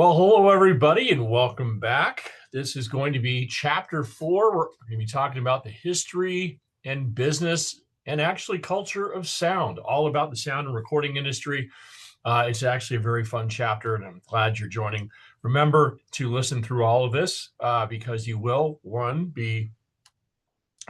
Well, hello, everybody, and welcome back. This is going to be chapter 4. We're going to be talking about the history and business and actually culture of sound, all about the sound and recording industry. It's actually a very fun chapter, and I'm glad you're joining. Remember to listen through all of this because you will, one, be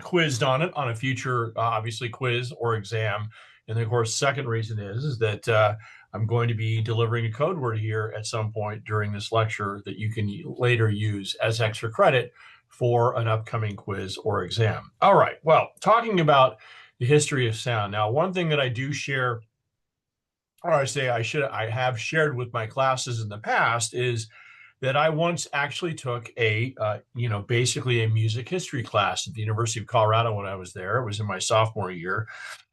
quizzed on it on a future, obviously, quiz or exam. And then, of course, second reason is that I'm going to be delivering a code word here at some point during this lecture that you can later use as extra credit for an upcoming quiz or exam. All right. Well, talking about the history of sound. Now, one thing that I do share, or I have shared with my classes in the past is that I once actually took basically a music history class at the University of Colorado when I was there. It was in my sophomore year.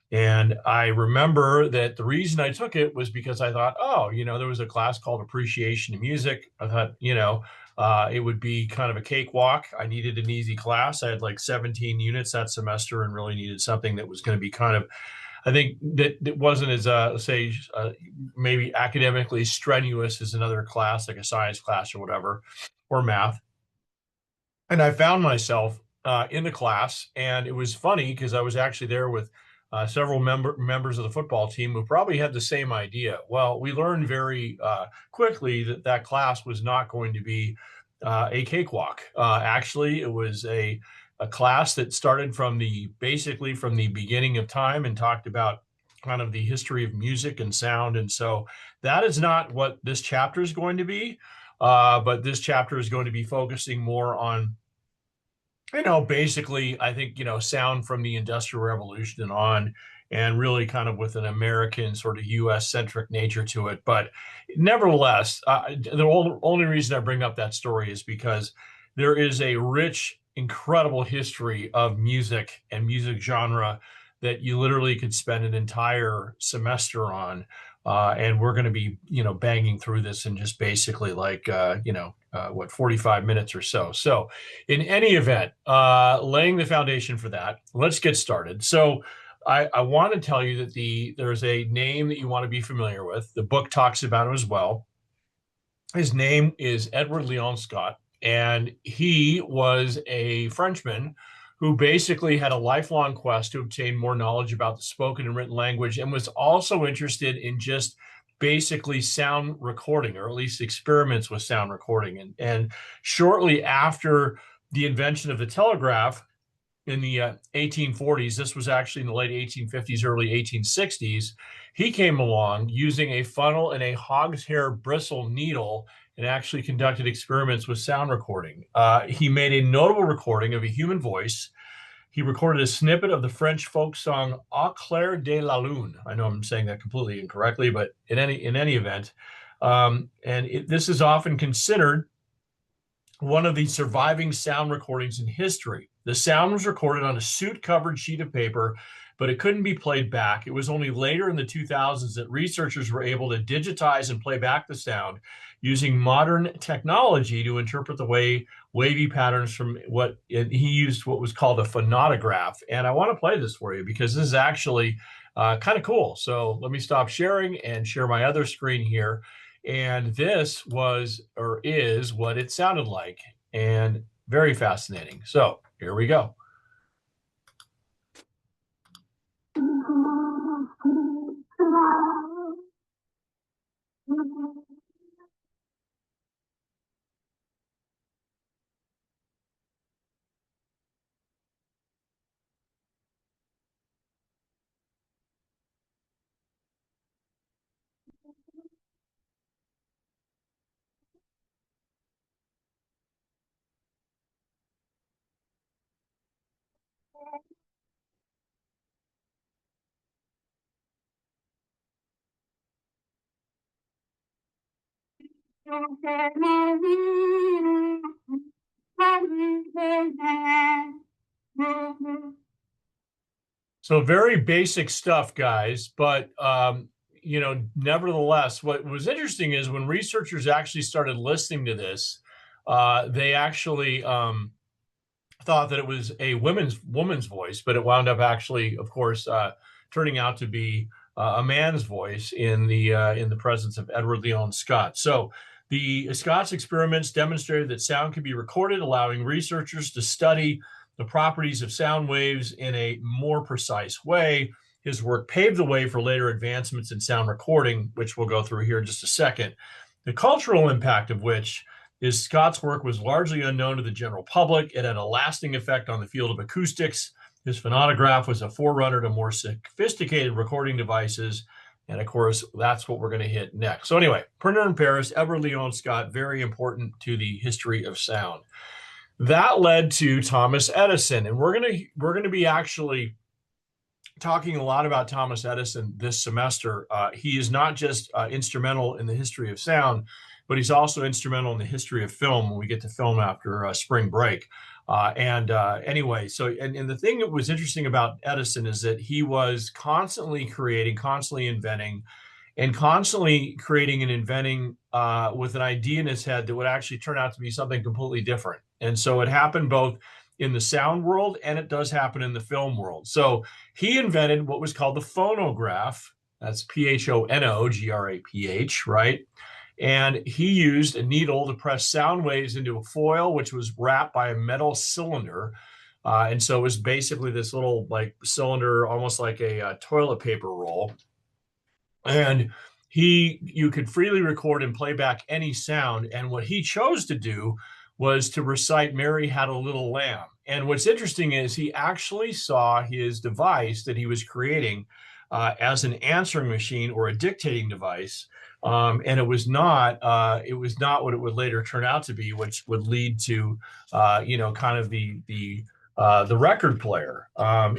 And I remember that the reason I took it was because I thought, there was a class called Appreciation of Music. I thought, it would be kind of a cakewalk. I needed an easy class. I had like 17 units that semester and really needed something that was going to be kind of, I think that it wasn't as, maybe academically strenuous as another class, like a science class or whatever, or math. And I found myself in the class, and it was funny because I was actually there with several members of the football team who probably had the same idea. Well, we learned very quickly that that class was not going to be a cakewalk. Actually, it was a class that started basically from the beginning of time and talked about kind of the history of music and sound. And so that is not what this chapter is going to be. But this chapter is going to be focusing more on, basically, I think, sound from the Industrial Revolution and on, and really kind of with an American sort of US centric nature to it. But nevertheless, the only reason I bring up that story is because there is a rich, incredible history of music and music genre that you literally could spend an entire semester on. And we're going to be, banging through this in just basically 45 minutes or so. So in any event, laying the foundation for that, let's get started. So I want to tell you that there's a name that you want to be familiar with. The book talks about him as well. His name is Edward Leon Scott, and he was a Frenchman who basically had a lifelong quest to obtain more knowledge about the spoken and written language, and was also interested in just basically sound recording, or at least experiments with sound recording. And shortly after the invention of the telegraph in the 1840s, this was actually in the late 1850s, early 1860s, he came along using a funnel and a hog's hair bristle needle and actually conducted experiments with sound recording. He made a notable recording of a human voice. He recorded a snippet of the French folk song Au clair de la lune. I know I'm saying that completely incorrectly, but in any event, this is often considered one of the surviving sound recordings in history. The sound was recorded on a soot-covered sheet of paper, but it couldn't be played back. It was only later in the 2000s that researchers were able to digitize and play back the sound using modern technology to interpret the wavy patterns from he used what was called a phonautograph. And I want to play this for you because this is actually kind of cool. So let me stop sharing and share my other screen here. And this was, or is, what it sounded like, and very fascinating. So here we go. So very basic stuff, guys, but nevertheless, what was interesting is when researchers actually started listening to this, they actually thought that it was a woman's voice, but it wound up actually, of course, turning out to be a man's voice in the presence of Edward Leon Scott. So The Scott's experiments demonstrated that sound can be recorded, allowing researchers to study the properties of sound waves in a more precise way. His work paved the way for later advancements in sound recording, which we'll go through here in just a second. The cultural impact of which is Scott's work was largely unknown to the general public. It had a lasting effect on the field of acoustics. His phonometrograph was a forerunner to more sophisticated recording devices. And of course, that's what we're going to hit next. So anyway, Printer in Paris, Edward Leon Scott, very important to the history of sound. That led to Thomas Edison, and we're going to be actually talking a lot about Thomas Edison this semester. He is not just instrumental in the history of sound, but he's also instrumental in the history of film when we get to film after spring break. Anyway, so and the thing that was interesting about Edison is that he was constantly creating, constantly inventing, and constantly creating and inventing with an idea in his head that would actually turn out to be something completely different. And so it happened both in the sound world and it does happen in the film world. So he invented what was called the phonograph. That's phonograph, right? And he used a needle to press sound waves into a foil, which was wrapped by a metal cylinder. And so it was basically this little like cylinder, almost like a toilet paper roll. And you could freely record and play back any sound. And what he chose to do was to recite Mary Had a Little Lamb. And what's interesting is he actually saw his device that he was creating as an answering machine or a dictating device. And it was not what it would later turn out to be, which would lead to kind of the record player.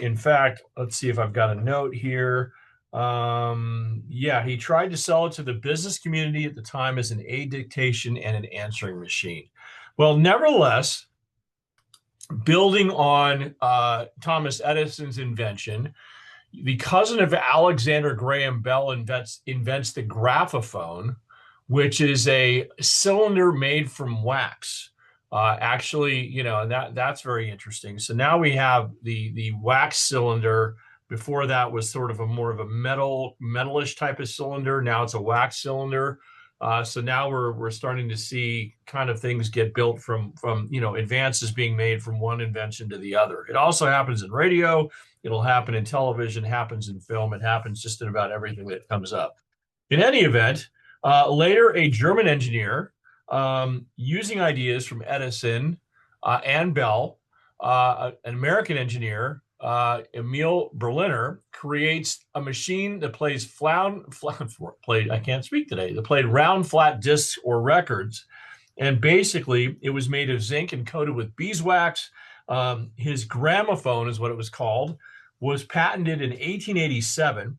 In fact, let's see if I've got a note here. Yeah, he tried to sell it to the business community at the time as an aid dictation and an answering machine. Well, nevertheless, building on Thomas Edison's invention, the cousin of Alexander Graham Bell invents the graphophone, which is a cylinder made from wax. Actually, and that's very interesting. So now we have the wax cylinder. Before that was sort of more of a metalish type of cylinder. Now it's a wax cylinder. So now we're starting to see kind of things get built from advances being made from one invention to the other. It also happens in radio. It'll happen in television, happens in film. It happens just in about everything that comes up. In any event, later a German engineer using ideas from Edison and Bell, an American engineer, Emil Berliner, creates a machine that plays that played round flat discs or records. And basically it was made of zinc and coated with beeswax. His gramophone is what it was called, was patented in 1887.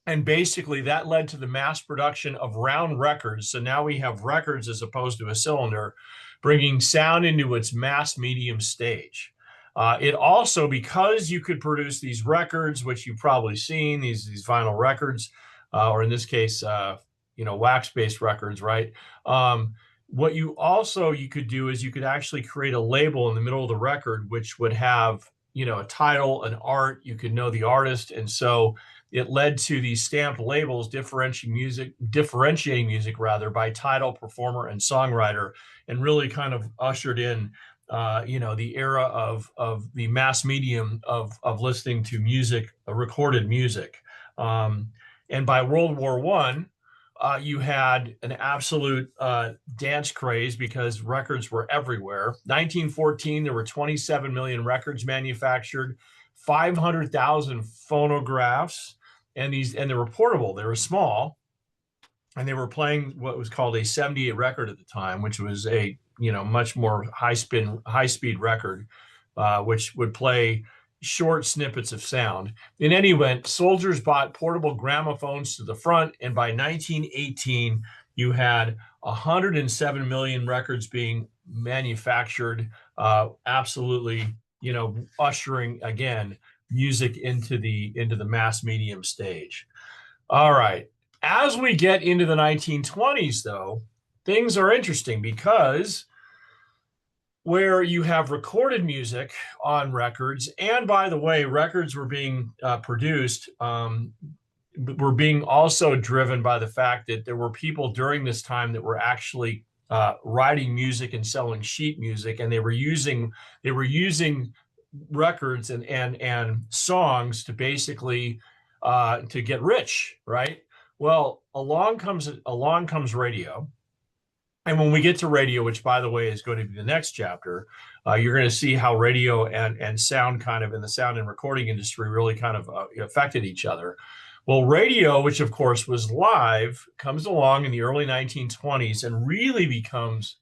And basically that led to the mass production of round records. So now we have records as opposed to a cylinder, bringing sound into its mass medium stage. It also, because you could produce these records, which you've probably seen, these vinyl records, or in this case, wax-based records, right? What you could do is you could actually create a label in the middle of the record, which would have, a title, an art, you could know the artist. And so it led to these stamped labels differentiating music by title, performer, and songwriter, and really kind of ushered in the era of the mass medium of listening to music, recorded music. And by World War I, you had an absolute dance craze because records were everywhere. 1914, there were 27 million records manufactured, 500,000 phonographs, and they were portable. They were small, and they were playing what was called a 78 record at the time, which was a much more high speed record, which would play short snippets of sound. In any event, soldiers bought portable gramophones to the front, and by 1918, you had 107 million records being manufactured, absolutely, ushering again music into the mass medium stage. All right. As we get into the 1920s, though, things are interesting because where you have recorded music on records, and by the way, records were being produced were being also driven by the fact that there were people during this time that were actually writing music and selling sheet music, and they were using records and songs to basically to get rich, right? Well, along comes radio. And when we get to radio, which by the way is going to be the next chapter, you're going to see how radio and sound kind of in the sound and recording industry really kind of affected each other. Well, radio, which of course was live, comes along in the early 1920s and really becomes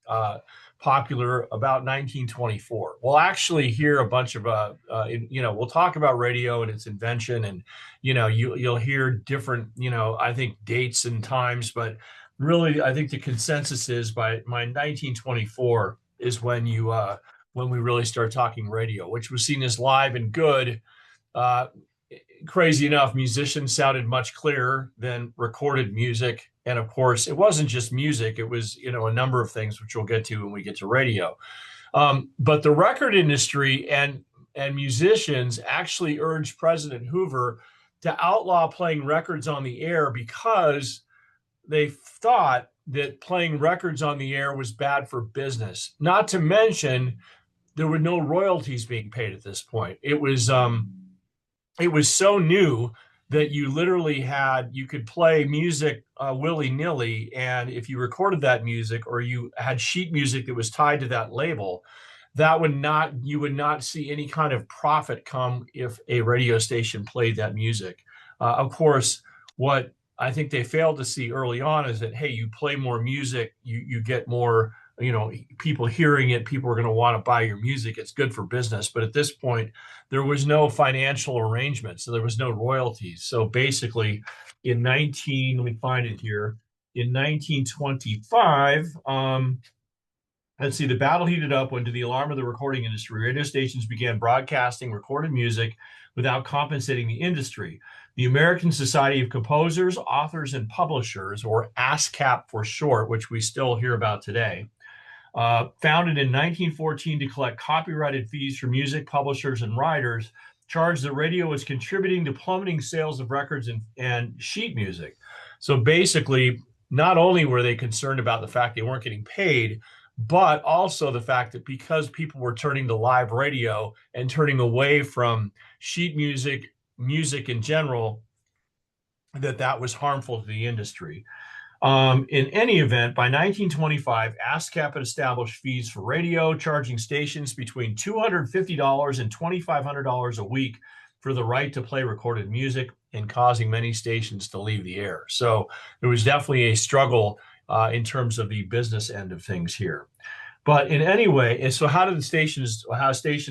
popular about 1924. We'll actually hear a bunch of, we'll talk about radio and its invention, and you'll hear different, I think dates and times, but really, I think the consensus is by 1924 is when we really start talking radio, which was seen as live and good. Uh, Crazy enough, musicians sounded much clearer than recorded music, and of course, it wasn't just music; it was a number of things, which we'll get to when we get to radio. But the record industry and musicians actually urged President Hoover to outlaw playing records on the air because they thought that playing records on the air was bad for business. Not to mention, there were no royalties being paid at this point. It was so new that you could play music willy-nilly, and if you recorded that music or you had sheet music that was tied to that label, you would not see any kind of profit come if a radio station played that music. Of course, what I think they failed to see early on is that, hey, you play more music, you get more, people hearing it, people are going to want to buy your music. It's good for business. But at this point, there was no financial arrangement, so there was no royalties. So basically, let me find it here. In 1925, let's see, the battle heated up when, to the alarm of the recording industry, radio stations began broadcasting recorded music without compensating the industry. The American Society of Composers, Authors, and Publishers, or ASCAP for short, which we still hear about today, founded in 1914 to collect copyrighted fees from music publishers and writers, charged that radio was contributing to plummeting sales of records and sheet music. So basically, not only were they concerned about the fact they weren't getting paid, but also the fact that because people were turning to live radio and turning away from sheet music in general, that was harmful to the industry. In any event, by 1925, ASCAP had established fees for radio, charging stations between $250 and $2,500 a week for the right to play recorded music, and causing many stations to leave the air. So there was definitely a struggle in terms of the business end of things here. But in any way, so how stations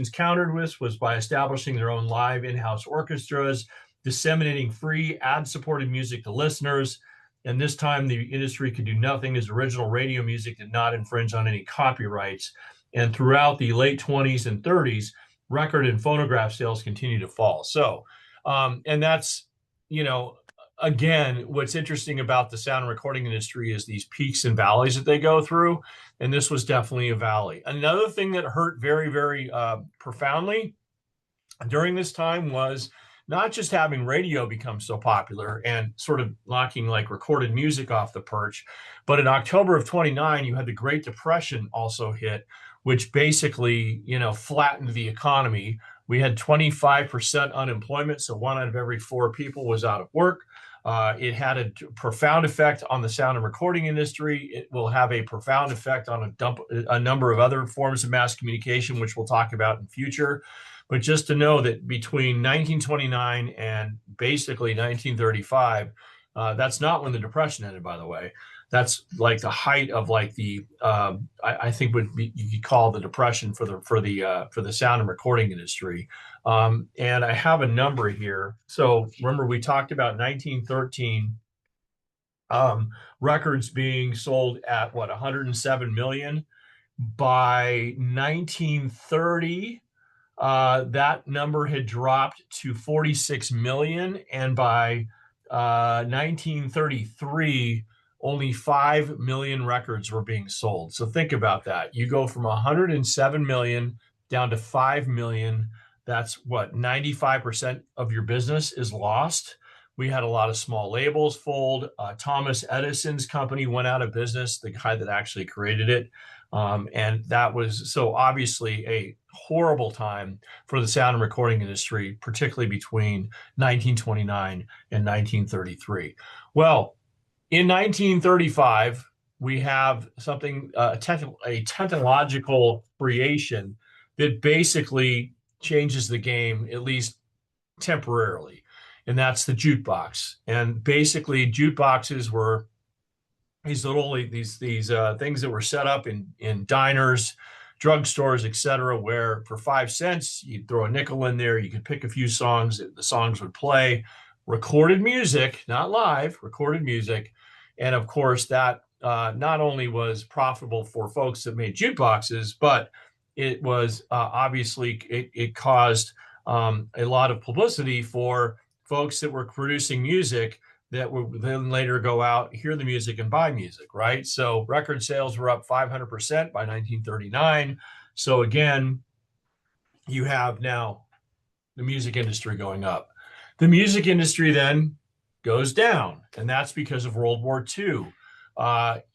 countered this was by establishing their own live in-house orchestras, disseminating free ad-supported music to listeners. And this time the industry could do nothing as original radio music did not infringe on any copyrights. And throughout the late 20s and 30s, record and phonograph sales continued to fall. So, and that's, again, what's interesting about the sound and recording industry is these peaks and valleys that they go through. And this was definitely a valley. Another thing that hurt very, very profoundly during this time was not just having radio become so popular and sort of knocking like recorded music off the perch, but in October of 29, you had the Great Depression also hit, which basically, flattened the economy. We had 25% unemployment, so 1 out of every 4 people was out of work. It had a profound effect on the sound and recording industry. It will have a profound effect on a number of other forms of mass communication, which we'll talk about in future. But just to know that between 1929 and basically 1935, that's not when the Depression ended, by the way. That's like the height of like the I think you could call the Depression for the sound and recording industry. And I have a number here. So remember, we talked about 1913 records being sold at 107 million. By 1930, that number had dropped to 46 million, and by 1933, only 5 million records were being sold. So think about that. You go from 107 million down to 5 million. That's 95% of your business is lost. We had a lot of small labels fold. Thomas Edison's company went out of business, the guy that actually created it. And that was so obviously a horrible time for the sound and recording industry, particularly between 1929 and 1933. Well, in 1935, we have something, a technological creation that basically changes the game, at least temporarily, and that's the jukebox. And basically, jukeboxes were these little these things that were set up in diners, drugstores, etc., where for 5 cents you'd throw a nickel in there, you could pick a few songs, the songs would play, recorded music, not live, recorded music, and of course that not only was profitable for folks that made jukeboxes, but it was obviously it caused a lot of publicity for folks that were producing music that would then later go out, hear the music, and buy music, right? So record sales were up 500% by 1939. So again, you have now the music industry going up. The music industry then goes down, and that's because of World War II.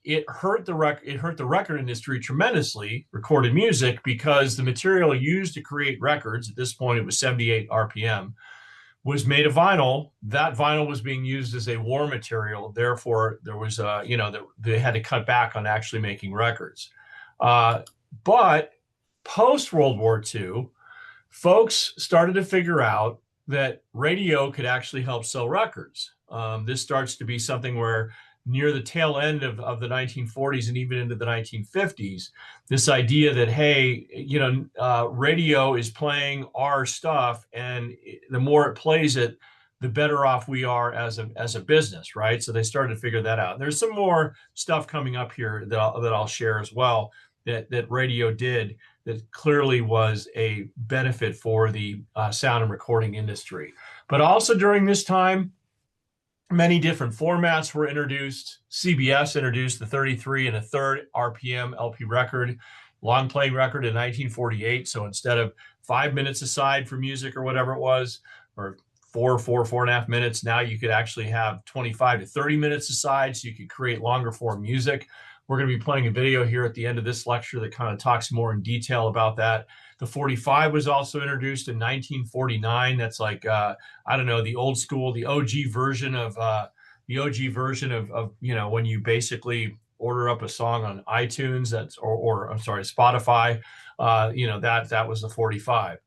It hurt the record industry tremendously, recorded music, because the material used to create records, at this point it was 78 RPM, was made of vinyl. That vinyl was being used as a war material. Therefore, there was, they had to cut back on actually making records. But post World War II, folks started to figure out that radio could actually help sell records. This starts to be something where near the tail end of the 1940s and even into the 1950s, this idea that, hey, radio is playing our stuff, and the more it plays it, the better off we are as a business, right? So they started to figure that out. And there's some more stuff coming up here that I'll share as well that radio did that clearly was a benefit for the sound and recording industry. But also during this time, many different formats were introduced. CBS introduced the 33 and a third RPM LP record, long playing record in 1948. So instead of 5 minutes aside for music or whatever it was, or four and a half minutes, now you could actually have 25 to 30 minutes aside, so you could create longer form music. We're going to be playing a video here at the end of this lecture that kind of talks more in detail about that. The 45 was also introduced in 1949. That's like, I don't know, the old school, the OG version of when you basically order up a song on iTunes, or I'm sorry, Spotify, that was the 45.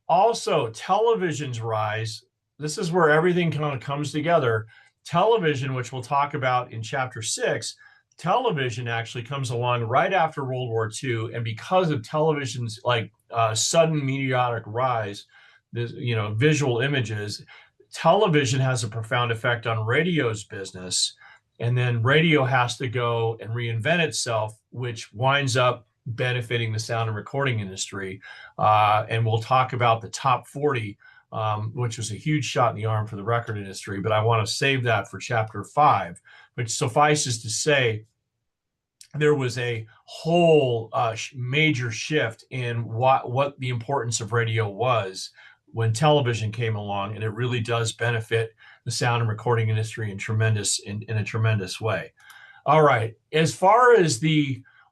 Also, television's rise. This is where everything kind of comes together. Television, which we'll talk about in chapter 6, television actually comes along right after World War II, and because of television's sudden meteoric rise, this, visual images, television has a profound effect on radio's business, and then radio has to go and reinvent itself, which winds up benefiting the sound and recording industry. And we'll talk about the top 40, which was a huge shot in the arm for the record industry, but I want to save that for chapter 5. But suffices to say, there was a whole major shift in what the importance of radio was when television came along, and it really does benefit the sound and recording industry in a tremendous way. All right, as far as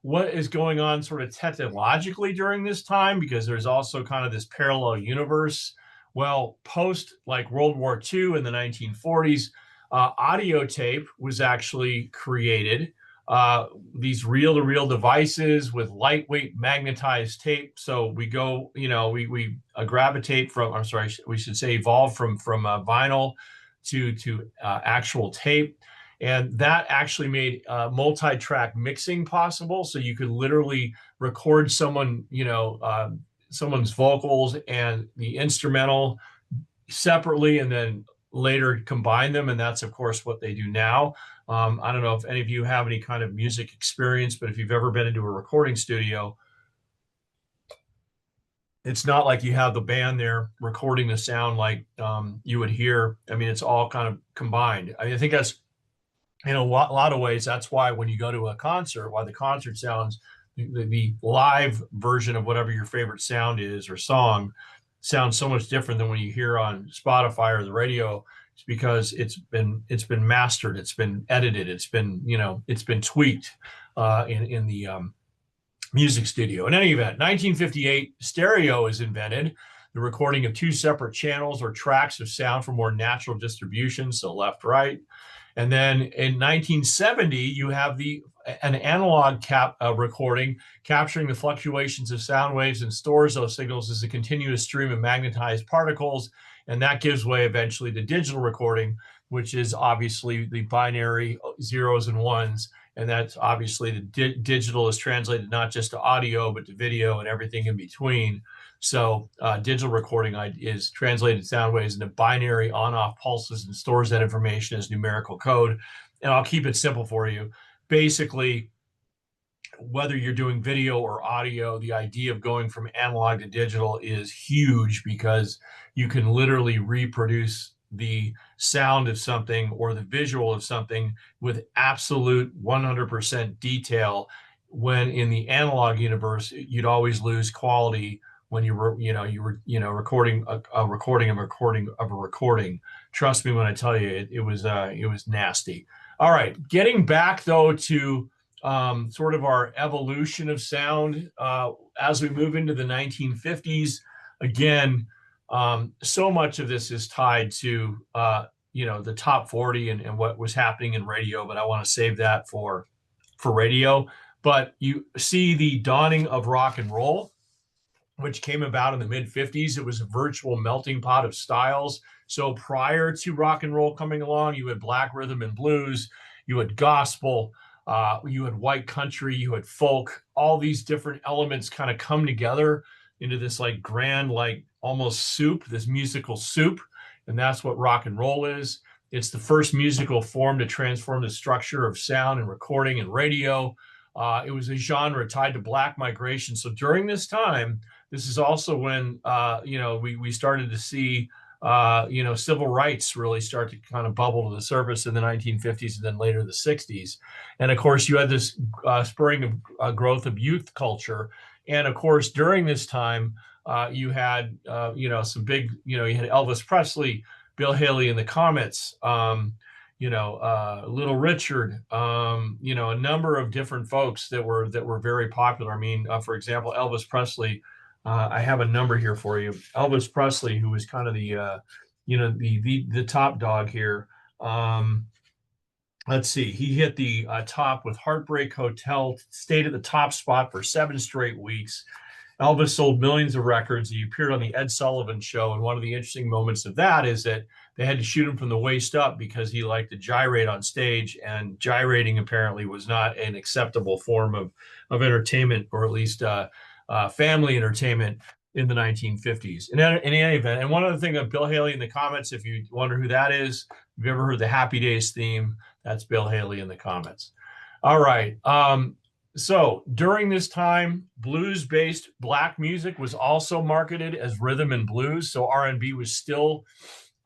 what is going on sort of technologically during this time, because there's also kind of this parallel universe. Well, post World War II in the 1940s, audio tape was actually created. These reel-to-reel devices with lightweight magnetized tape. So we go, we gravitate from, I'm sorry, we should say evolve from vinyl to actual tape. And that actually made multi-track mixing possible. So you could literally record someone's vocals and the instrumental separately, and then later combine them. And that's, of course, what they do now. I don't know if any of you have any kind of music experience, but if you've ever been into a recording studio, it's not like you have the band there recording the sound like you would hear. I mean, it's all kind of combined. I think that's, in a lot of ways, that's why when you go to a concert, why the concert sounds, the live version of whatever your favorite sound is or song sounds so much different than when you hear on Spotify or the radio. It's because it's been mastered, it's been edited, it's been tweaked in the music studio. In any event, 1958, stereo is invented, the recording of two separate channels or tracks of sound for more natural distribution, so left, right. And then in 1970, you have an analog recording capturing the fluctuations of sound waves and stores those signals as a continuous stream of magnetized particles. And that gives way eventually to digital recording, which is obviously the binary zeros and ones. And that's obviously the digital is translated not just to audio, but to video and everything in between. So digital recording is translated sound waves into binary on-off pulses and stores that information as numerical code. And I'll keep it simple for you. Basically, whether you're doing video or audio, the idea of going from analog to digital is huge because you can literally reproduce the sound of something or the visual of something with absolute 100% detail, when in the analog universe you'd always lose quality when you were recording a recording of a recording. Trust me when I tell you it was nasty. All right, getting back though to sort of our evolution of sound as we move into the 1950s. Again, so much of this is tied to the top 40 and what was happening in radio, but I want to save that for radio. But you see the dawning of rock and roll, which came about in the mid-50s. It was a virtual melting pot of styles. So prior to rock and roll coming along, you had black rhythm and blues, you had gospel, you had white country, you had folk. All these different elements kind of come together into this like grand, like almost soup, this musical soup. And that's what rock and roll is. It's the first musical form to transform the structure of sound and recording and radio. It was a genre tied to black migration. So during this time, this is also when we started to see civil rights really start to kind of bubble to the surface in the 1950s and then later the 60s. And of course, you had this spurring of growth of youth culture. And of course, during this time, you had some big, you had Elvis Presley, Bill Haley and the Comets, Little Richard, a number of different folks that were very popular. I mean, for example, Elvis Presley. I have a number here for you. Elvis Presley, who was kind of the top dog here. Let's see. He hit the top with Heartbreak Hotel, stayed at the top spot for 7 straight weeks. Elvis sold millions of records. He appeared on the Ed Sullivan Show, and one of the interesting moments of that is that they had to shoot him from the waist up because he liked to gyrate on stage, and gyrating apparently was not an acceptable form of entertainment, or at least family entertainment in the 1950s. In any event, and one other thing of Bill Haley in the Comets, if you wonder who that is, if you've ever heard the Happy Days theme, that's Bill Haley in the Comets. All right. So during this time, blues-based black music was also marketed as rhythm and blues. So R&B was still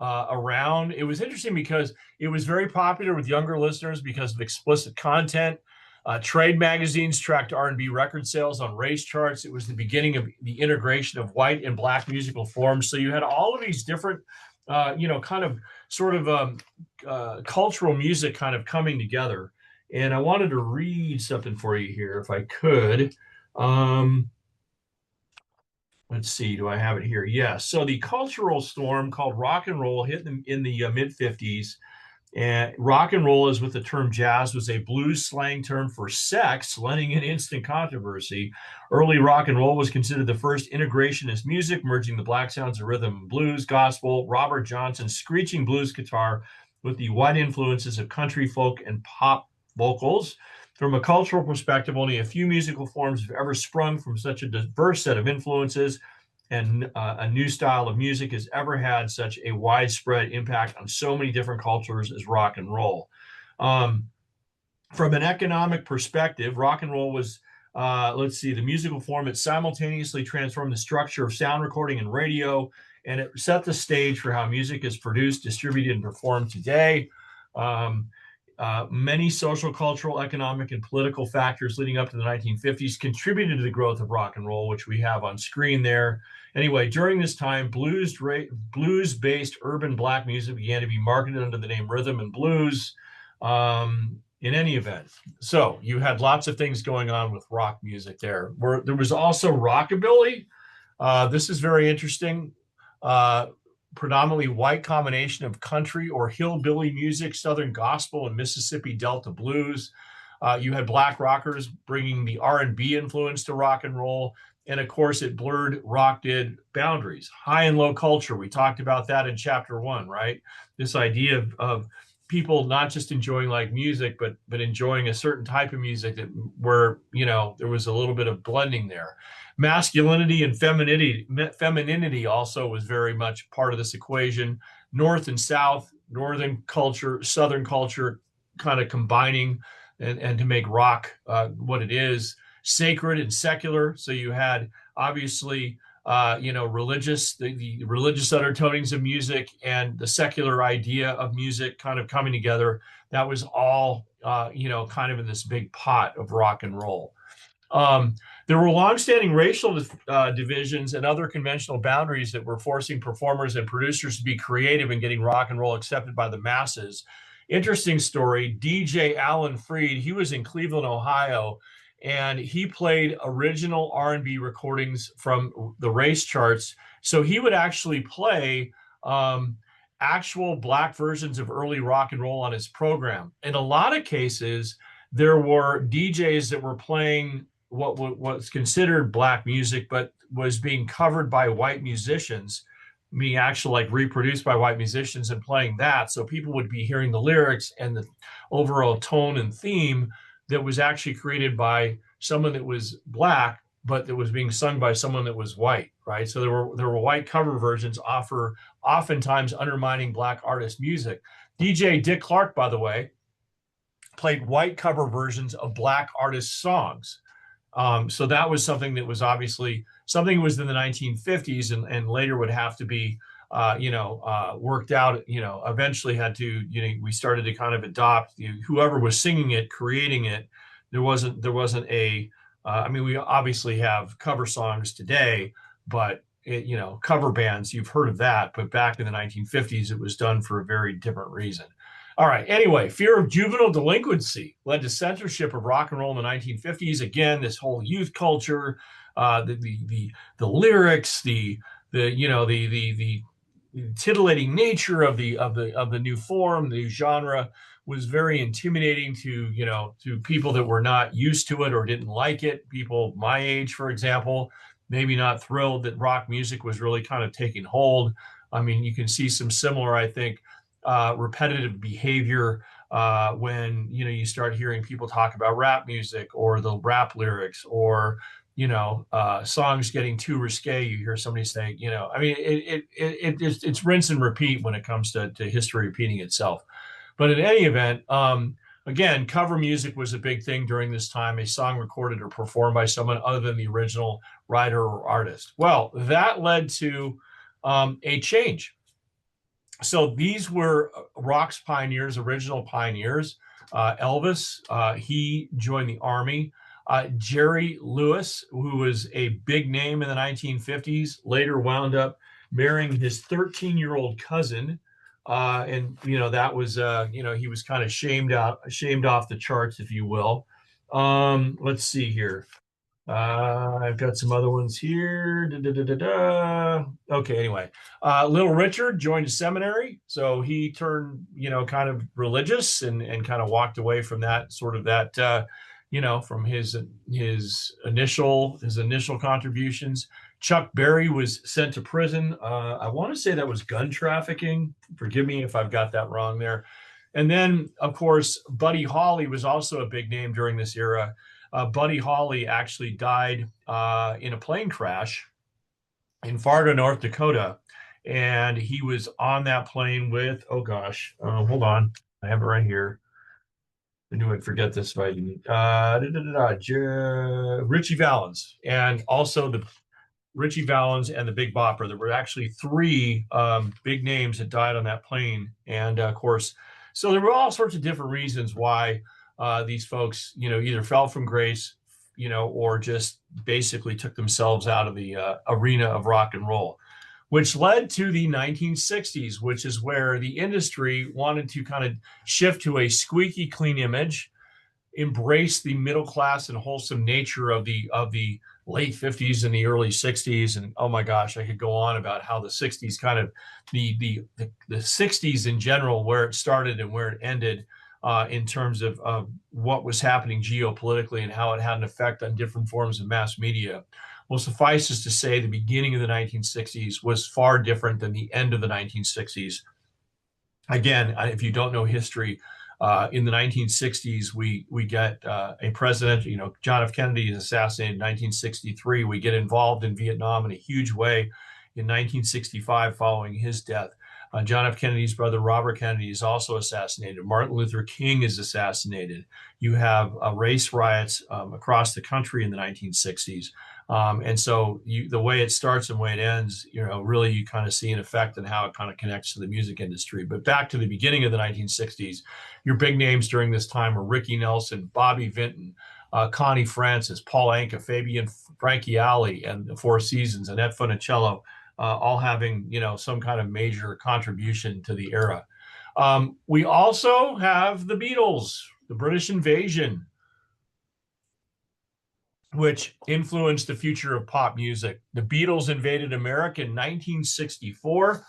around. It was interesting because it was very popular with younger listeners because of explicit content. Trade magazines tracked R&B record sales on race charts. It was the beginning of the integration of white and black musical forms. So you had all of these different, cultural music kind of coming together. And I wanted to read something for you here, if I could. Let's see, do I have it here? Yes. So the cultural storm called rock and roll hit in the mid-50s. And rock and roll, as with the term jazz, was a blues slang term for sex, lending an instant controversy. Early rock and roll was considered the first integrationist music, merging the black sounds of rhythm and blues, gospel, Robert Johnson's screeching blues guitar with the wide influences of country, folk, and pop vocals. From a cultural perspective, only a few musical forms have ever sprung from such a diverse set of influences, and a new style of music has ever had such a widespread impact on so many different cultures as rock and roll. From an economic perspective, rock and roll was, the musical form. It simultaneously transformed the structure of sound recording and radio, and it set the stage for how music is produced, distributed, and performed today. Many social, cultural, economic, and political factors leading up to the 1950s contributed to the growth of rock and roll, which we have on screen there. Anyway, during this time, blues-based urban black music began to be marketed under the name rhythm and blues. In any event, so you had lots of things going on with rock music there. There was also rockabilly. This is very interesting. Predominantly white combination of country or hillbilly music, Southern gospel, and Mississippi Delta blues. You had black rockers bringing the R&B influence to rock and roll. And of course, it blurred rock did boundaries. High and low culture. We talked about that in chapter 1, right? This idea of people not just enjoying like music, but enjoying a certain type of music that where, there was a little bit of blending there. Masculinity and femininity also was very much part of this equation. North and South, Northern culture, Southern culture, kind of combining and to make rock what it is. Sacred and secular. So you had obviously religious, the religious undertonings of music and the secular idea of music kind of coming together. That was all, kind of in this big pot of rock and roll. There were longstanding racial divisions and other conventional boundaries that were forcing performers and producers to be creative and getting rock and roll accepted by the masses. Interesting story, DJ Alan Freed, he was in Cleveland, Ohio, and he played original R&B recordings from the race charts. So he would actually play actual black versions of early rock and roll on his program. In a lot of cases, there were DJs that were playing what was considered black music, but was being covered by white musicians, being actually like reproduced by white musicians and playing that. So people would be hearing the lyrics and the overall tone and theme that was actually created by someone that was black, but that was being sung by someone that was white, right? So there were white cover versions oftentimes undermining black artist music. DJ Dick Clark, by the way, played white cover versions of black artist songs. So that was something that was obviously something was in the 1950s and later would have to be worked out, eventually had to, we started to kind of adopt whoever was singing it, creating it. There wasn't we obviously have cover songs today, but cover bands, you've heard of that. But back in the 1950s, it was done for a very different reason. All right. Anyway, fear of juvenile delinquency led to censorship of rock and roll in the 1950s. Again, this whole youth culture, the lyrics, the titillating nature of the new form, the new genre was very intimidating to people that were not used to it or didn't like it. People my age, for example, maybe not thrilled that rock music was really kind of taking hold. I mean, you can see some similar, I think, repetitive behavior when you start hearing people talk about rap music or the rap lyrics or songs getting too risque. You hear somebody saying, it's rinse and repeat when it comes to history repeating itself. But in any event, again, cover music was a big thing during this time, a song recorded or performed by someone other than the original writer or artist. Well, that led to a change. So these were rock's pioneers, original pioneers. Elvis, he joined the Army. Jerry Lewis, who was a big name in the 1950s, later wound up marrying his 13-year-old cousin. And that was he was kind of shamed off the charts, if you will. Let's see here. I've got some other ones here. Okay, anyway. Little Richard joined a seminary, so he turned, kind of religious and kind of walked away from that from his initial contributions. Chuck Berry was sent to prison. I want to say that was gun trafficking. Forgive me if I've got that wrong there. And then, of course, Buddy Holly was also a big name during this era. Buddy Holly actually died in a plane crash in Fargo, North Dakota. And he was on that plane with, hold on. I have it right here. I knew I'd forget this if I didn't. Richie Valens, and also the Richie Valens and the Big Bopper. There were actually three big names that died on that plane. And of course, So there were all sorts of different reasons why these folks, either fell from grace, or just basically took themselves out of the arena of rock and roll, which led to the 1960s, which is where the industry wanted to kind of shift to a squeaky clean image, embrace the middle class and wholesome nature of the late 50s and the early 60s. And oh my gosh, I could go on about how the 60s kind of the 60s in general, where it started and where it ended, in terms of what was happening geopolitically and how it had an effect on different forms of mass media. Well, suffices to say, the beginning of the 1960s was far different than the end of the 1960s. Again, if you don't know history, in the 1960s, we get a president, John F. Kennedy is assassinated in 1963. We get involved in Vietnam in a huge way in 1965 following his death. John F. Kennedy's brother, Robert Kennedy, is also assassinated. Martin Luther King is assassinated. You have race riots across the country in the 1960s. And so the way it starts and the way it ends, really you kind of see an effect and how it kind of connects to the music industry. But back to the beginning of the 1960s, your big names during this time were Ricky Nelson, Bobby Vinton, Connie Francis, Paul Anka, Fabian Frankie Alley, and the Four Seasons, Annette Funicello, all having, some kind of major contribution to the era. We also have the Beatles, the British invasion, which influenced the future of pop music. The Beatles invaded America in 1964.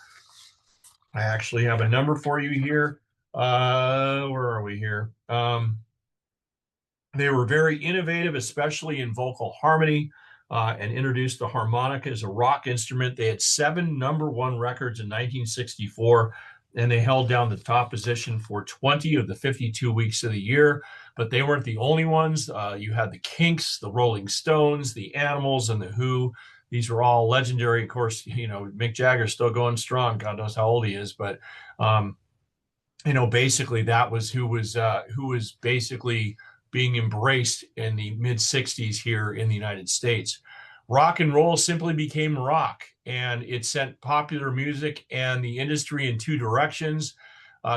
I actually have a number for you here. Where are we here? They were very innovative, especially in vocal harmony, and introduced the harmonica as a rock instrument. They had 7 number 1 records in 1964, and they held down the top position for 20 of the 52 weeks of the year. But they weren't the only ones. You had the Kinks, the Rolling Stones, the Animals, and the Who. These were all legendary. Of course, Mick Jagger's still going strong. God knows how old he is. But, basically that was who was basically being embraced in the mid-60s here in the United States. Rock and roll simply became rock, and it sent popular music and the industry in 2 directions.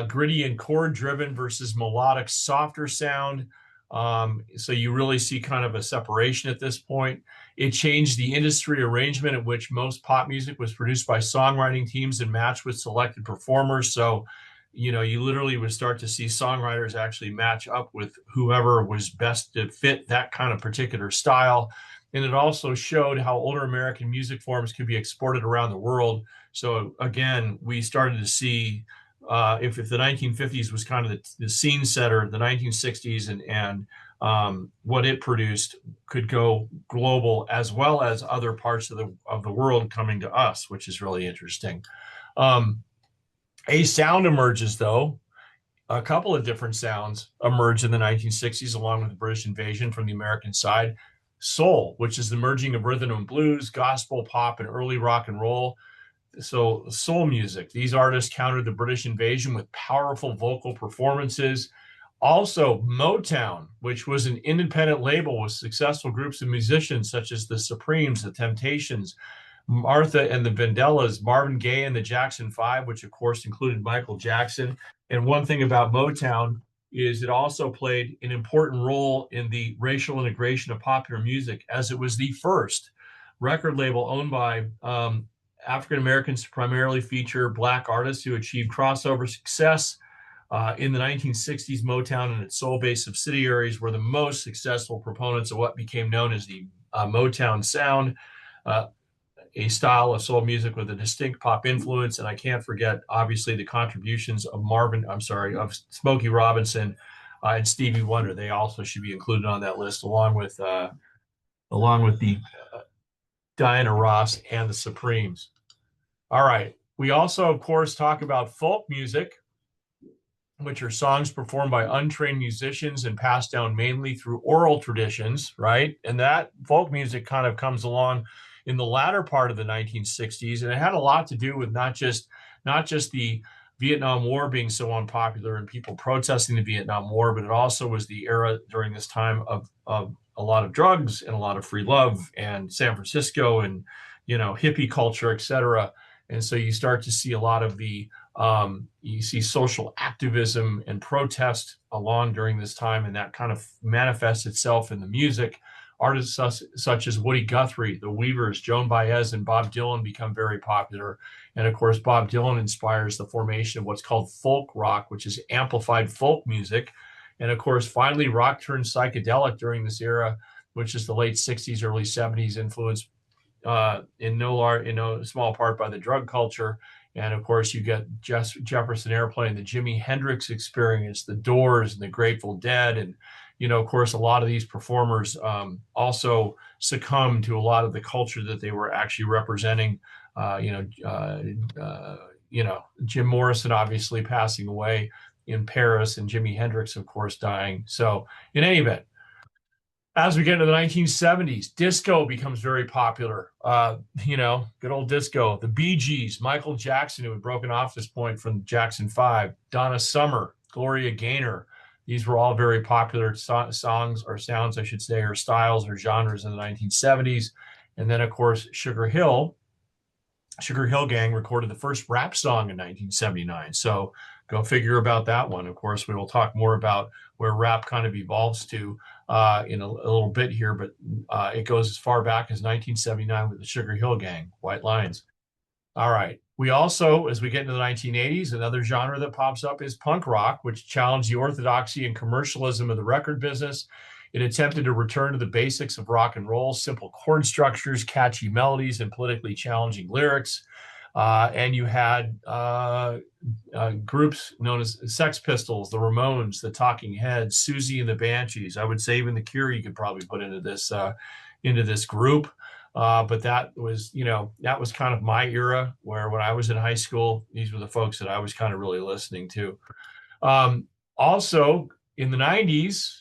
Gritty and chord-driven versus melodic, softer sound. So you really see kind of a separation at this point. It changed the industry arrangement at which most pop music was produced by songwriting teams and matched with selected performers. So, you literally would start to see songwriters actually match up with whoever was best to fit that kind of particular style. And it also showed how older American music forms could be exported around the world. So again, we started to see, if the 1950s was kind of the scene setter, the 1960s and what it produced could go global, as well as other parts of the world coming to us, which is really interesting. A sound emerges, though. A couple of different sounds emerged in the 1960s along with the British invasion from the American side. Soul, which is the merging of rhythm and blues, gospel, pop, and early rock and roll. So soul music. These artists countered the British invasion with powerful vocal performances. Also, Motown, which was an independent label with successful groups of musicians such as the Supremes, the Temptations, Martha and the Vandellas, Marvin Gaye and the Jackson 5, which of course included Michael Jackson. And one thing about Motown is it also played an important role in the racial integration of popular music, as it was the first record label owned by African Americans to primarily feature Black artists who achieved crossover success. In the 1960s, Motown and its soul-based subsidiaries were the most successful proponents of what became known as the Motown sound, a style of soul music with a distinct pop influence. And I can't forget, obviously, the contributions of of Smokey Robinson and Stevie Wonder. They also should be included on that list, along with the Diana Ross and the Supremes. All right. We also, of course, talk about folk music, which are songs performed by untrained musicians and passed down mainly through oral traditions, right? And that folk music kind of comes along in the latter part of the 1960s, and it had a lot to do with not just the Vietnam War being so unpopular and people protesting the Vietnam War, but it also was the era during this time of a lot of drugs and a lot of free love and San Francisco and hippie culture, etc. And so you start to see a lot of the You see social activism and protest along during this time, and that kind of manifests itself in the music. Artists such as Woody Guthrie, the Weavers, Joan Baez, and Bob Dylan become very popular. And of course, Bob Dylan inspires the formation of what's called folk rock, which is amplified folk music. And of course, finally, rock turned psychedelic during this era, which is the late 60s, early 70s, influenced in no small part by the drug culture. And of course, you get Jefferson Airplane, the Jimi Hendrix Experience, the Doors, and the Grateful Dead. And, of course, a lot of these performers also succumbed to a lot of the culture that they were actually representing. Jim Morrison obviously passing away in Paris, and Jimi Hendrix, of course, dying. So, in any event, as we get into the 1970s, disco becomes very popular. Good old disco. The Bee Gees, Michael Jackson, who had broken off this point from Jackson 5, Donna Summer, Gloria Gaynor. These were all very popular songs or sounds, I should say, or styles or genres in the 1970s. And then, of course, Sugar Hill Gang recorded the first rap song in 1979. So go figure about that one. Of course, we will talk more about where rap kind of evolves to in a little bit here, but it goes as far back as 1979 with the Sugar Hill Gang, White Lines. All right. We also, as we get into the 1980s, another genre that pops up is punk rock, which challenged the orthodoxy and commercialism of the record business. It attempted to return to the basics of rock and roll, simple chord structures, catchy melodies, and politically challenging lyrics. And you had groups known as Sex Pistols, the Ramones, the Talking Heads, Susie and the Banshees. I would say even the Cure you could probably put into this group. But that was kind of my era, where when I was in high school, these were the folks that I was kind of really listening to. Also, in the 90s,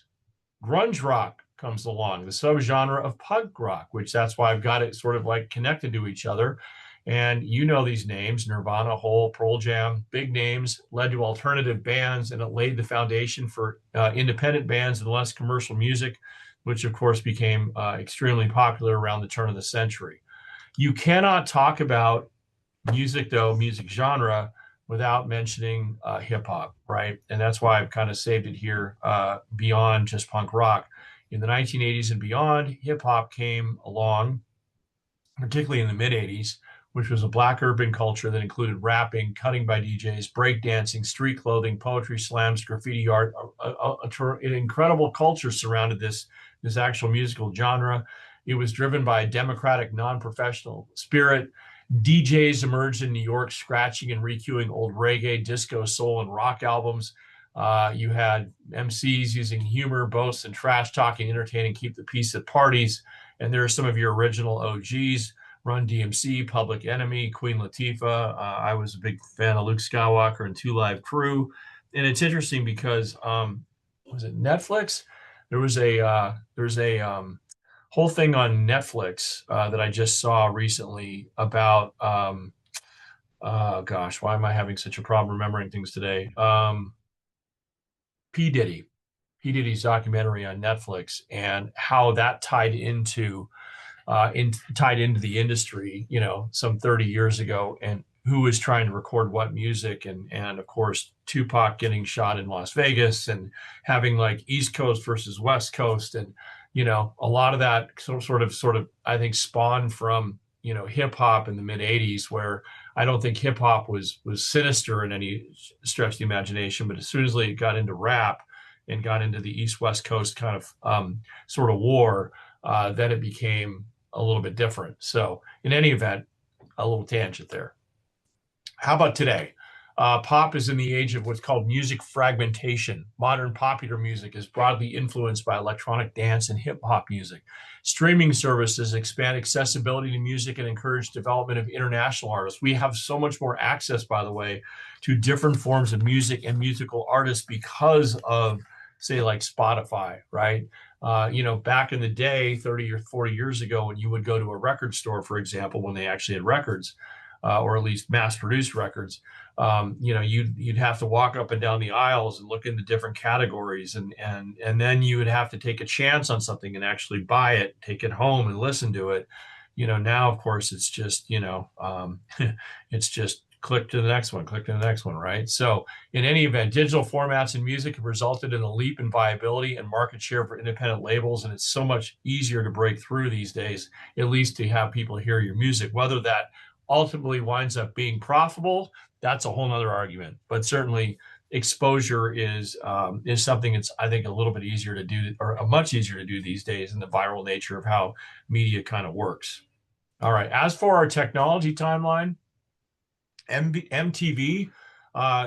grunge rock comes along, the subgenre of punk rock, which that's why I've got it sort of like connected to each other. And these names: Nirvana, Hole, Pearl Jam, big names, led to alternative bands, and it laid the foundation for independent bands and less commercial music, which of course became extremely popular around the turn of the century. You cannot talk about music genre, without mentioning hip hop, right? And that's why I've kind of saved it here beyond just punk rock. In the 1980s and beyond, hip hop came along, particularly in the mid 80s, which was a Black urban culture that included rapping, cutting by DJs, breakdancing, street clothing, poetry slams, graffiti art. An incredible culture surrounded this actual musical genre. It was driven by a democratic, non-professional spirit. DJs emerged in New York, scratching and recuing old reggae, disco, soul, and rock albums. You had MCs using humor, boasts, and trash talking, entertaining, keep the peace at parties. And there are some of your original OGs: Run DMC, Public Enemy, Queen Latifah. I was a big fan of Luke Skywalker and Two Live Crew. And it's interesting because was it Netflix? There's a whole thing on Netflix that I just saw recently about gosh, why am I having such a problem remembering things today? P. Diddy's documentary on Netflix, and how that tied into the industry, some 30 years ago, and who was trying to record what music, and of course Tupac getting shot in Las Vegas, and having like East Coast versus West Coast, and a lot of that sort of I think spawned from hip hop in the mid 80s, where I don't think hip hop was sinister in any stretch of the imagination, but as soon as it got into rap and got into the East West Coast kind of sort of war, then it became a little bit different. So in any event, a little tangent there. How about today? Pop is in the age of what's called music fragmentation. Modern popular music is broadly influenced by electronic dance and hip hop music. Streaming services expand accessibility to music and encourage development of international artists. We have so much more access, by the way, to different forms of music and musical artists because of, say, like Spotify, right? Back in the day, 30 or 40 years ago, when you would go to a record store, for example, when they actually had records, or at least mass-produced records, you'd have to walk up and down the aisles and look into different categories, and then you would have to take a chance on something and actually buy it, take it home, and listen to it. Now, of course, it's just it's just click to the next one, click to the next one, right? So in any event, digital formats in music have resulted in a leap in viability and market share for independent labels. And it's so much easier to break through these days, at least to have people hear your music. Whether that ultimately winds up being profitable, that's a whole nother argument. But certainly exposure is something that's, I think, a little bit easier to do, or much easier to do these days in the viral nature of how media kind of works. All right. As for our technology timeline, MTV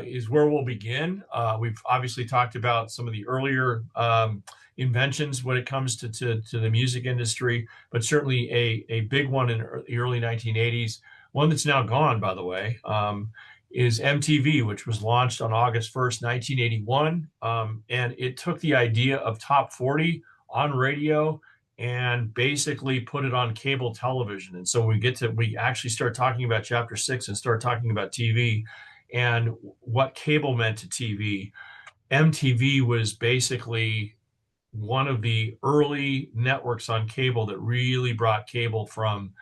is where we'll begin. We've obviously talked about some of the earlier inventions when it comes to the music industry, but certainly a big one in the early 1980s, one that's now gone, by the way, is MTV, which was launched on August 1st, 1981. And it took the idea of top 40 on radio and basically put it on cable television. And so we actually start talking about chapter 6 and start talking about TV and what cable meant to TV. MTV was basically one of the early networks on cable that really brought cable from,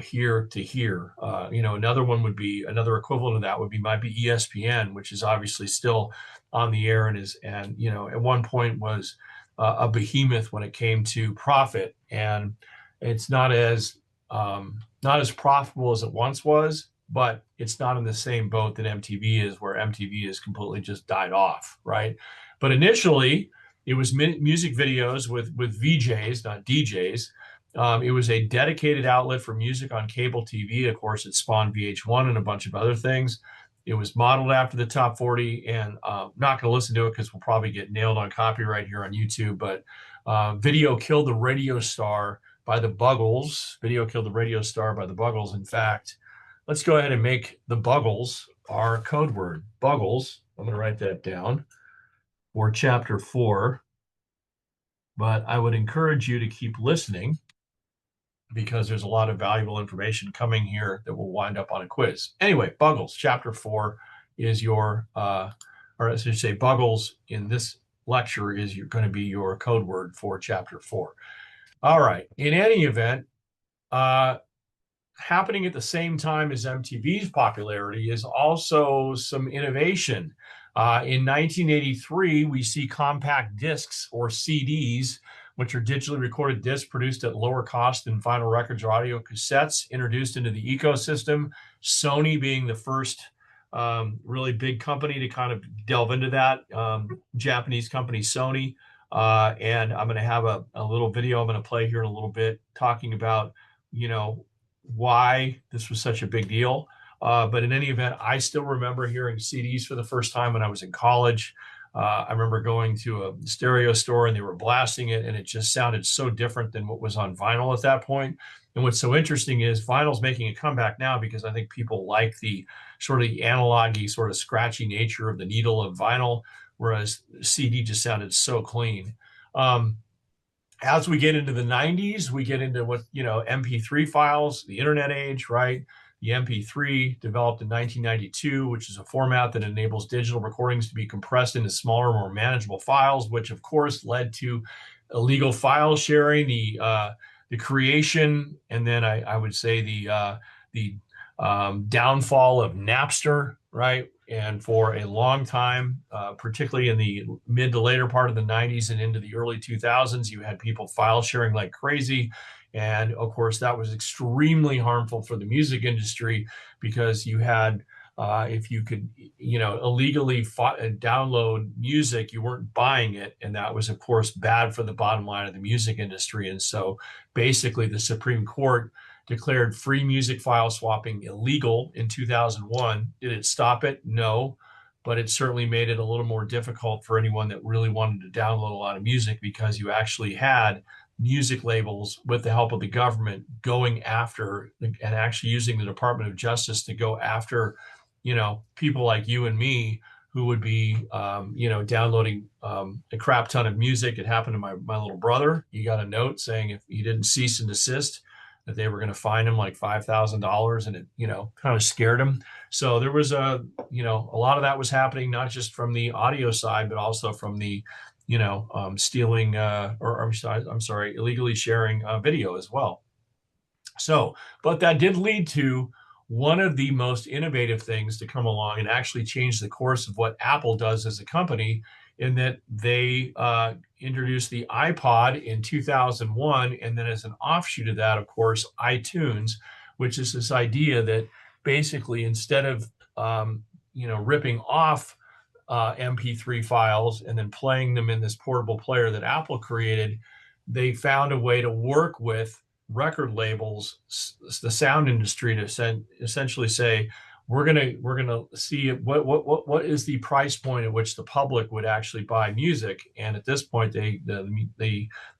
here to here. Another equivalent of that might be ESPN, which is obviously still on the air and at one point was a behemoth when it came to profit, and it's not as profitable as it once was, but it's not in the same boat that MTV is, where MTV has completely just died off, right? But initially, it was music videos with VJs, not DJs. It was a dedicated outlet for music on cable TV. Of course, it spawned VH1 and a bunch of other things. It was modeled after the top 40, and I'm not going to listen to it because we'll probably get nailed on copyright here on YouTube. But Video Killed the Radio Star by the Buggles. Video Killed the Radio Star by the Buggles. In fact, let's go ahead and make the Buggles our code word. Buggles, I'm going to write that down for chapter 4. But I would encourage you to keep listening, because there's a lot of valuable information coming here that will wind up on a quiz. Anyway, Buggles, chapter 4 is your, or as I say, Buggles in this lecture is going to be your code word for chapter 4. All right. In any event, happening at the same time as MTV's popularity is also some innovation. In 1983, we see compact discs, or CDs, which are digitally recorded discs produced at lower cost than vinyl records or audio cassettes, introduced into the ecosystem. Sony being the first really big company to kind of delve into that, Japanese company Sony. And I'm going to have a little video I'm going to play here in a little bit talking about, why this was such a big deal. But in any event, I still remember hearing CDs for the first time when I was in college. I remember going to a stereo store and they were blasting it, and it just sounded so different than what was on vinyl at that point. And what's so interesting is vinyl's making a comeback now, because I think people like the sort of the analog-y, sort of scratchy nature of the needle of vinyl, whereas CD just sounded so clean. As we get into the 90s, we get into what, MP3 files, the internet age, right? The MP3 developed in 1992, which is a format that enables digital recordings to be compressed into smaller, more manageable files, which of course led to illegal file sharing, the creation, and then I would say the downfall of Napster, right? And for a long time, particularly in the mid to later part of the 90s and into the early 2000s, you had people file sharing like crazy. And of course, that was extremely harmful for the music industry, because you had, if you could, illegally download music, you weren't buying it. And that was, of course, bad for the bottom line of the music industry. And so basically, the Supreme Court declared free music file swapping illegal in 2001. Did it stop it? No. But it certainly made it a little more difficult for anyone that really wanted to download a lot of music, because you actually had music labels, with the help of the government, going after and actually using the Department of Justice to go after, people like you and me, who would be, downloading a crap ton of music. It happened to my little brother. He got a note saying if he didn't cease and desist, that they were going to fine him like $5,000, and it, kind of scared him. So there was a lot of that was happening, not just from the audio side, but also from the, stealing, illegally sharing video as well. So, but that did lead to one of the most innovative things to come along and actually change the course of what Apple does as a company, in that they introduced the iPod in 2001, and then as an offshoot of that, of course, iTunes, which is this idea that basically instead of ripping off MP3 files and then playing them in this portable player that Apple created, they found a way to work with record labels, the sound industry, to essentially say, we're gonna see what is the price point at which the public would actually buy music. And at this point, they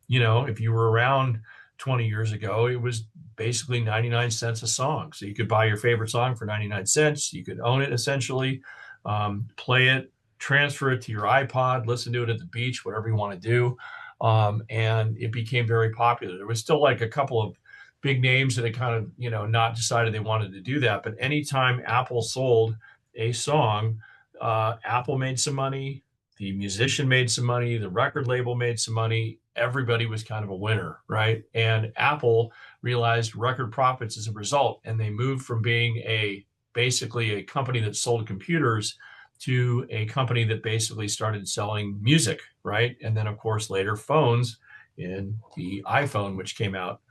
if you were around 20 years ago, it was basically 99 cents a song. So you could buy your favorite song for 99 cents. You could own it essentially, play it, transfer it to your iPod, listen to it at the beach, whatever you want to do. And it became very popular. There was still like a couple of big names that had kind of, not decided they wanted to do that. But anytime Apple sold a song, Apple made some money, the musician made some money, the record label made some money. Everybody was kind of a winner, right? And Apple realized record profits as a result, and they moved from being basically a company that sold computers to a company that basically started selling music, right? And then, of course, later phones, in the iPhone, which came out,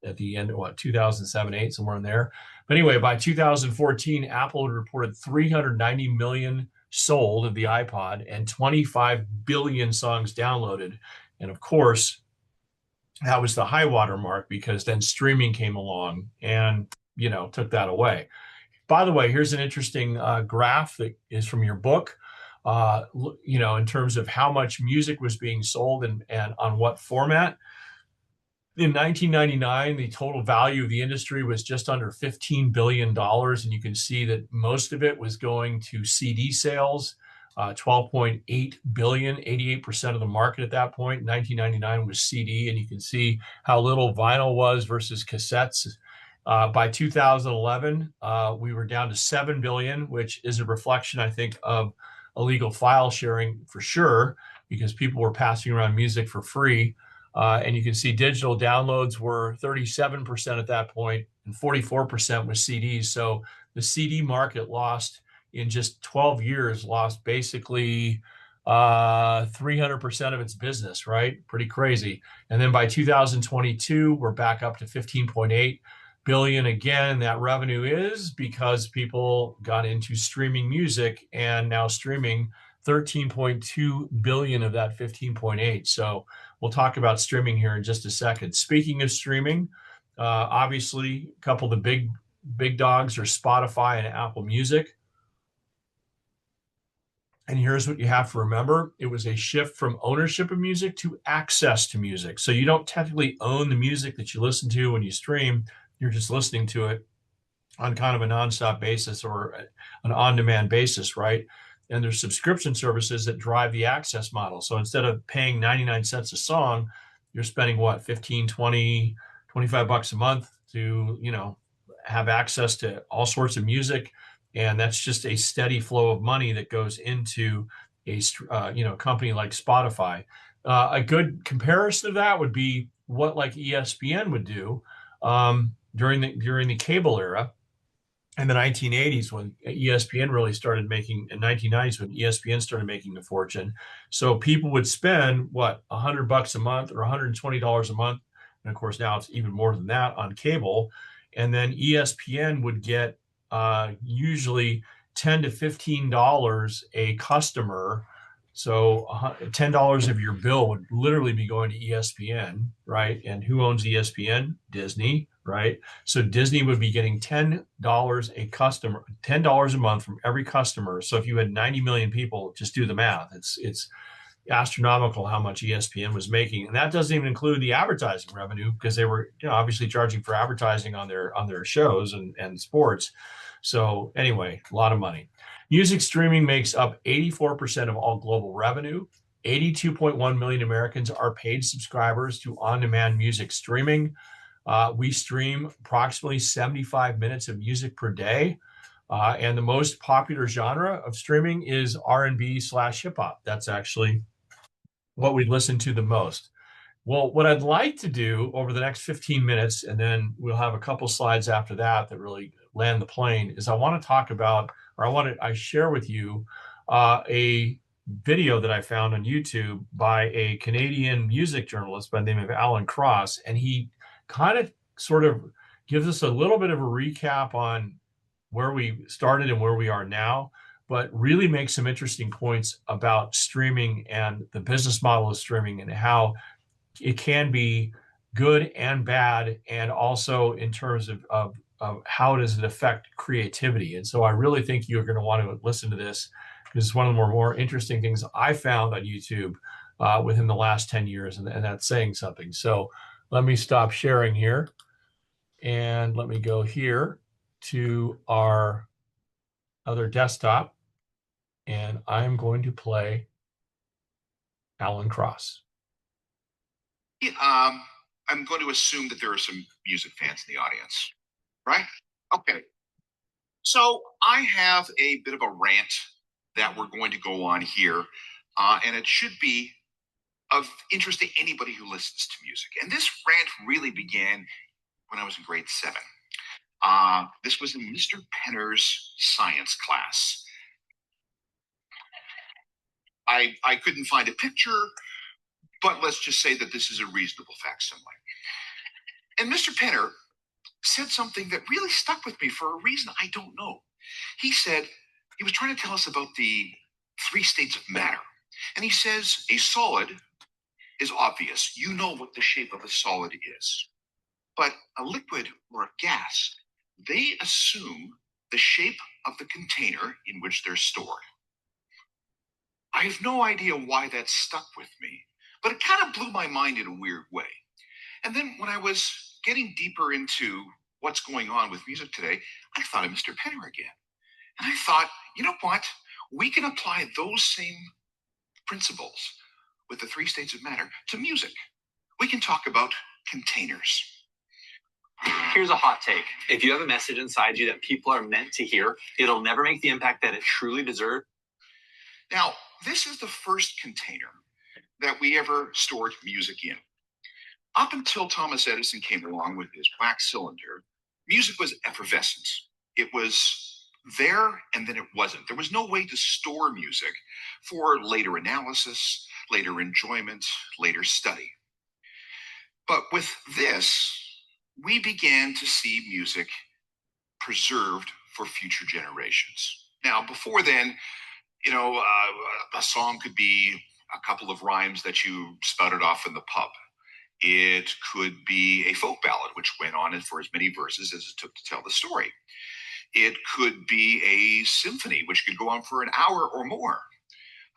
at the end of 2007, 8, somewhere in there. But anyway, by 2014, Apple had reported 390 million sold of the iPod and 25 billion songs downloaded. And of course, that was the high water mark, because then streaming came along and, took that away. By the way, here's an interesting graph that is from your book, in terms of how much music was being sold and on what format. In 1999, the total value of the industry was just under $15 billion. And you can see that most of it was going to CD sales, 12.8 billion, 88% of the market at that point. In 1999 was CD. And you can see how little vinyl was versus cassettes. By 2011, we were down to 7 billion, which is a reflection, I think, of illegal file sharing for sure, because people were passing around music for free. And you can see digital downloads were 37% at that point, and 44% was CDs. So the CD market in just 12 years, lost basically 300% of its business, right? Pretty crazy. And then by 2022, we're back up to 15.8 billion again. That revenue is because people got into streaming music, and now streaming 13.2 billion of that 15.8. So we'll talk about streaming here in just a second. Speaking of streaming, obviously a couple of the big dogs are Spotify and Apple Music. And here's what you have to remember. It was a shift from ownership of music to access to music. So you don't technically own the music that you listen to when you stream. You're just listening to it on kind of a nonstop basis or an on-demand basis, right? And there's subscription services that drive the access model. So instead of paying 99 cents a song, you're spending what, 15, 20, 25 bucks a month to, have access to all sorts of music. And that's just a steady flow of money that goes into a company like Spotify. A good comparison of that would be what like ESPN would do during the cable era. In the 1980s, when ESPN really started making, in 1990s when ESPN started making a fortune. So people would spend what, $100 a month or $120 a month, and of course now it's even more than that on cable. And then ESPN would get usually $10 to $15 a customer. So $10 of your bill would literally be going to ESPN, right? And who owns ESPN? Disney, right? So Disney would be getting $10 a customer, $10 a month from every customer. So if you had 90 million people, just do the math. It's astronomical how much ESPN was making, and that doesn't even include the advertising revenue, because they were obviously charging for advertising on their shows and sports. So anyway, a lot of money. Music streaming makes up 84% of all global revenue. 82.1 million Americans are paid subscribers to on-demand music streaming. We stream approximately 75 minutes of music per day. And the most popular genre of streaming is R&B/hip hop. That's actually what we listen to the most. Well, what I'd like to do over the next 15 minutes, and then we'll have a couple slides after that really land the plane is I want to talk about, or I share with you a video that I found on YouTube by a Canadian music journalist by the name of Alan Cross. And he kind of sort of gives us a little bit of a recap on where we started and where we are now, but really makes some interesting points about streaming and the business model of streaming and how it can be good and bad, and also in terms of how does it affect creativity. And so I really think you're going to want to listen to this, because it's one of the more interesting things I found on YouTube within the last 10 years, and that's saying something. So let me stop sharing here, and let me go here to our other desktop, and I'm going to play Alan Cross. I'm going to assume that there are some music fans in the audience, right? Okay. So I have a bit of a rant that we're going to go on here, and it should be of interest to anybody who listens to music. And this rant really began when I was in grade 7. This was in Mr. Penner's science class. I couldn't find a picture, but let's just say that this is a reasonable facsimile. And Mr. Penner said something that really stuck with me for a reason I don't know. He said, he was trying to tell us about the 3 states of matter. And he says, a solid is obvious. You know what the shape of a solid is. But a liquid or a gas, they assume the shape of the container in which they're stored. I have no idea why that stuck with me, but it kind of blew my mind in a weird way. And then when I was getting deeper into what's going on with music today, I thought of Mr. Penner again. And I thought, you know what? We can apply those same principles with the 3 states of matter to music. We can talk about containers. Here's a hot take. If you have a message inside you that people are meant to hear, it'll never make the impact that it truly deserves. Now, this is the first container that we ever stored music in. Up until Thomas Edison came along with his wax cylinder, music was effervescent. It was there and then it wasn't. There was no way to store music for later analysis, later enjoyment, later study. But with this, we began to see music preserved for future generations. Now, before then, a song could be a couple of rhymes that you spouted off in the pub. It could be a folk ballad, which went on for as many verses as it took to tell the story. It could be a symphony, which could go on for an hour or more.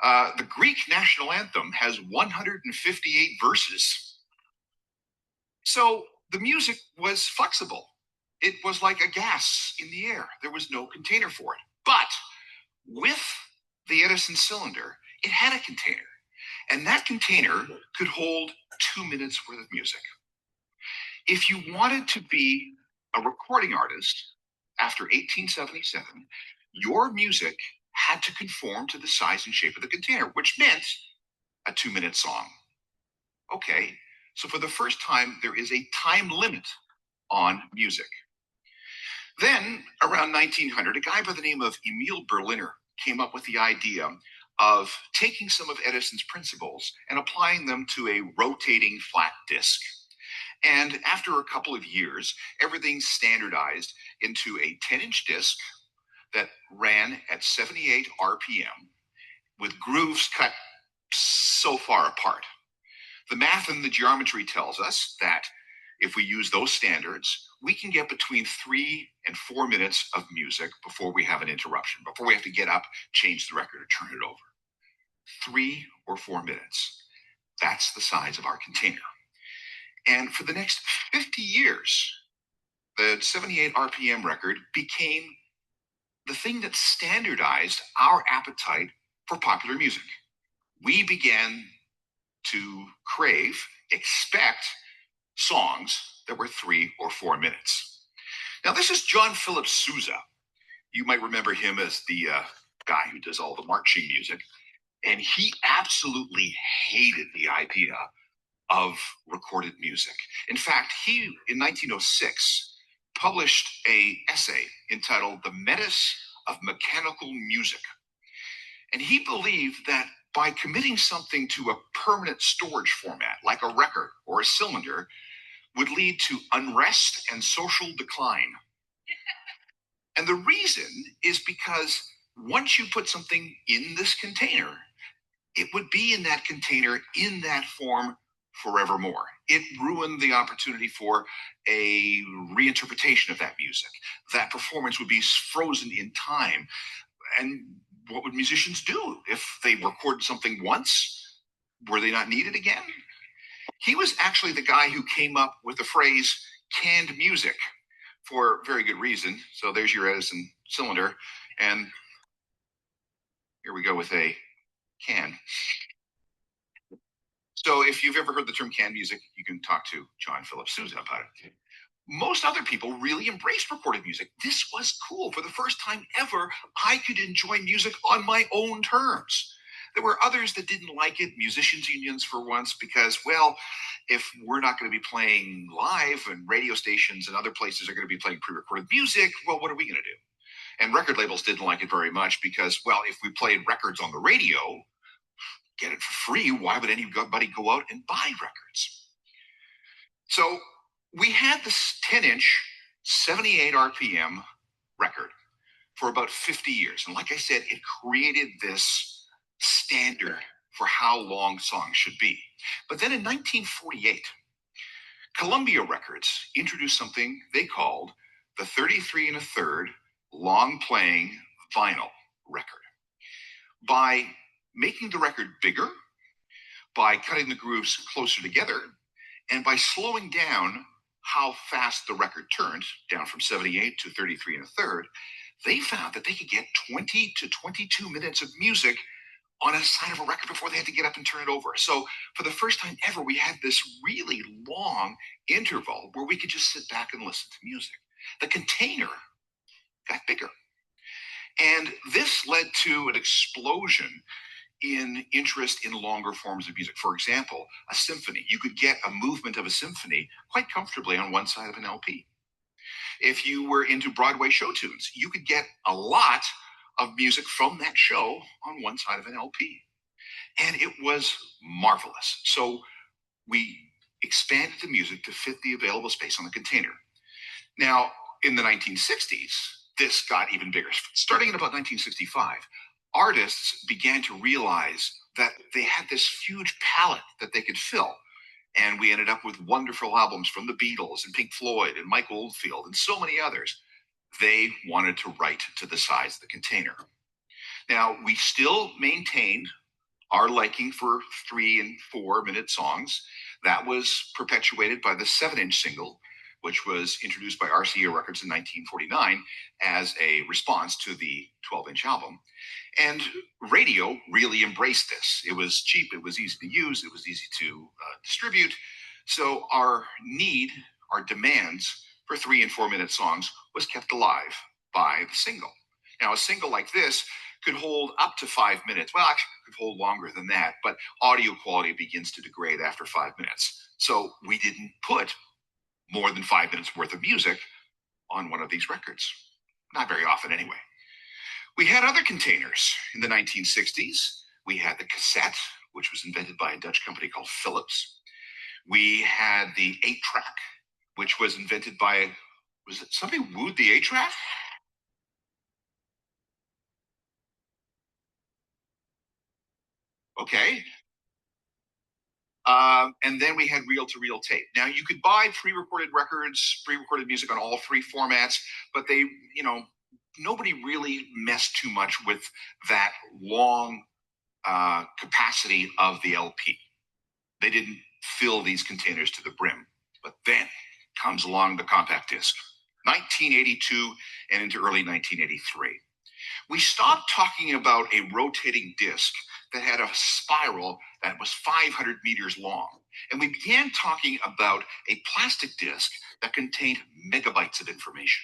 The Greek national anthem has 158 verses. So the music was flexible. It was like a gas in the air. There was no container for it. But with the Edison cylinder, it had a container. And that container could hold 2 minutes worth of music. If you wanted to be a recording artist after 1877, your music had to conform to the size and shape of the container, which meant a 2-minute song. Okay, so for the first time, there is a time limit on music. Then, around 1900, a guy by the name of Emil Berliner came up with the idea of taking some of Edison's principles and applying them to a rotating flat disc. And after a couple of years, everything standardized into a 10-inch disc that ran at 78 RPM with grooves cut so far apart. The math and the geometry tells us that if we use those standards, we can get between 3 and 4 minutes of music before we have an interruption, before we have to get up, change the record, or turn it over. 3 or 4 minutes. That's the size of our container. And for the next 50 years, the 78 RPM record became the thing that standardized our appetite for popular music. We began to crave, expect songs that were 3 or 4 minutes. Now, this is John Philip Sousa. You might remember him as the guy who does all the marching music. And he absolutely hated the idea of recorded music. In fact, he, in 1906, published a essay entitled The Menace of Mechanical Music. And he believed that by committing something to a permanent storage format, like a record or a cylinder, would lead to unrest and social decline. And the reason is because once you put something in this container, it would be in that container in that form forevermore. It ruined the opportunity for a reinterpretation of that music. That performance would be frozen in time. And what would musicians do if they recorded something once? Were they not needed again? He was actually the guy who came up with the phrase canned music for very good reason. So there's your Edison cylinder. And here we go with a can. So if you've ever heard the term canned music, you can talk to John Philip Sousa about it. Most other people really embraced recorded music. This was cool. For the first time ever, I could enjoy music on my own terms. There were others that didn't like it, musicians' unions for once, because, well, if we're not going to be playing live and radio stations and other places are going to be playing pre-recorded music, well, what are we going to do? And record labels didn't like it very much because, well, if we played records on the radio, get it for free, why would anybody go out and buy records? So we had this 10-inch, 78 RPM record for about 50 years. And like I said, it created this standard for how long songs should be. But then in 1948, Columbia Records introduced something they called the 33 1/3 long playing vinyl record. By making the record bigger, by cutting the grooves closer together, and by slowing down how fast the record turned, down from 78 to 33 1/3, they found that they could get 20 to 22 minutes of music on a side of a record before they had to get up and turn it over. So for the first time ever, we had this really long interval where we could just sit back and listen to music. The container got bigger. And this led to an explosion in interest in longer forms of music. For example, a symphony. You could get a movement of a symphony quite comfortably on one side of an LP. If you were into Broadway show tunes, you could get a lot of music from that show on one side of an LP. And it was marvelous. So we expanded the music to fit the available space on the container. Now, in the 1960s, this got even bigger. Starting in about 1965, artists began to realize that they had this huge palette that they could fill. And we ended up with wonderful albums from the Beatles and Pink Floyd and Mike Oldfield and so many others. They wanted to write to the size of the container. Now, we still maintained our liking for 3 and 4 minute songs. That was perpetuated by the 7-inch single, which was introduced by RCA Records in 1949 as a response to the 12-inch album. And radio really embraced this. It was cheap, it was easy to use, it was easy to distribute. So our need, our demands for 3 and 4 minute songs was kept alive by the single. Now, a single like this could hold up to 5 minutes. Well, actually, it could hold longer than that, but audio quality begins to degrade after 5 minutes. So we didn't put more than 5 minutes worth of music on one of these records. Not very often, anyway. We had other containers in the 1960s. We had the cassette, which was invented by a Dutch company called Philips. We had the 8-track, which was invented by, was it somebody wooed the 8-track? Okay. And then we had reel-to-reel tape. Now, you could buy pre-recorded records, pre-recorded music on all 3 formats, but they, nobody really messed too much with that long capacity of the LP. They didn't fill these containers to the brim. But then comes along the compact disc, 1982 and into early 1983. We stopped talking about a rotating disc that had a spiral that was 500 meters long. And we began talking about a plastic disc that contained megabytes of information.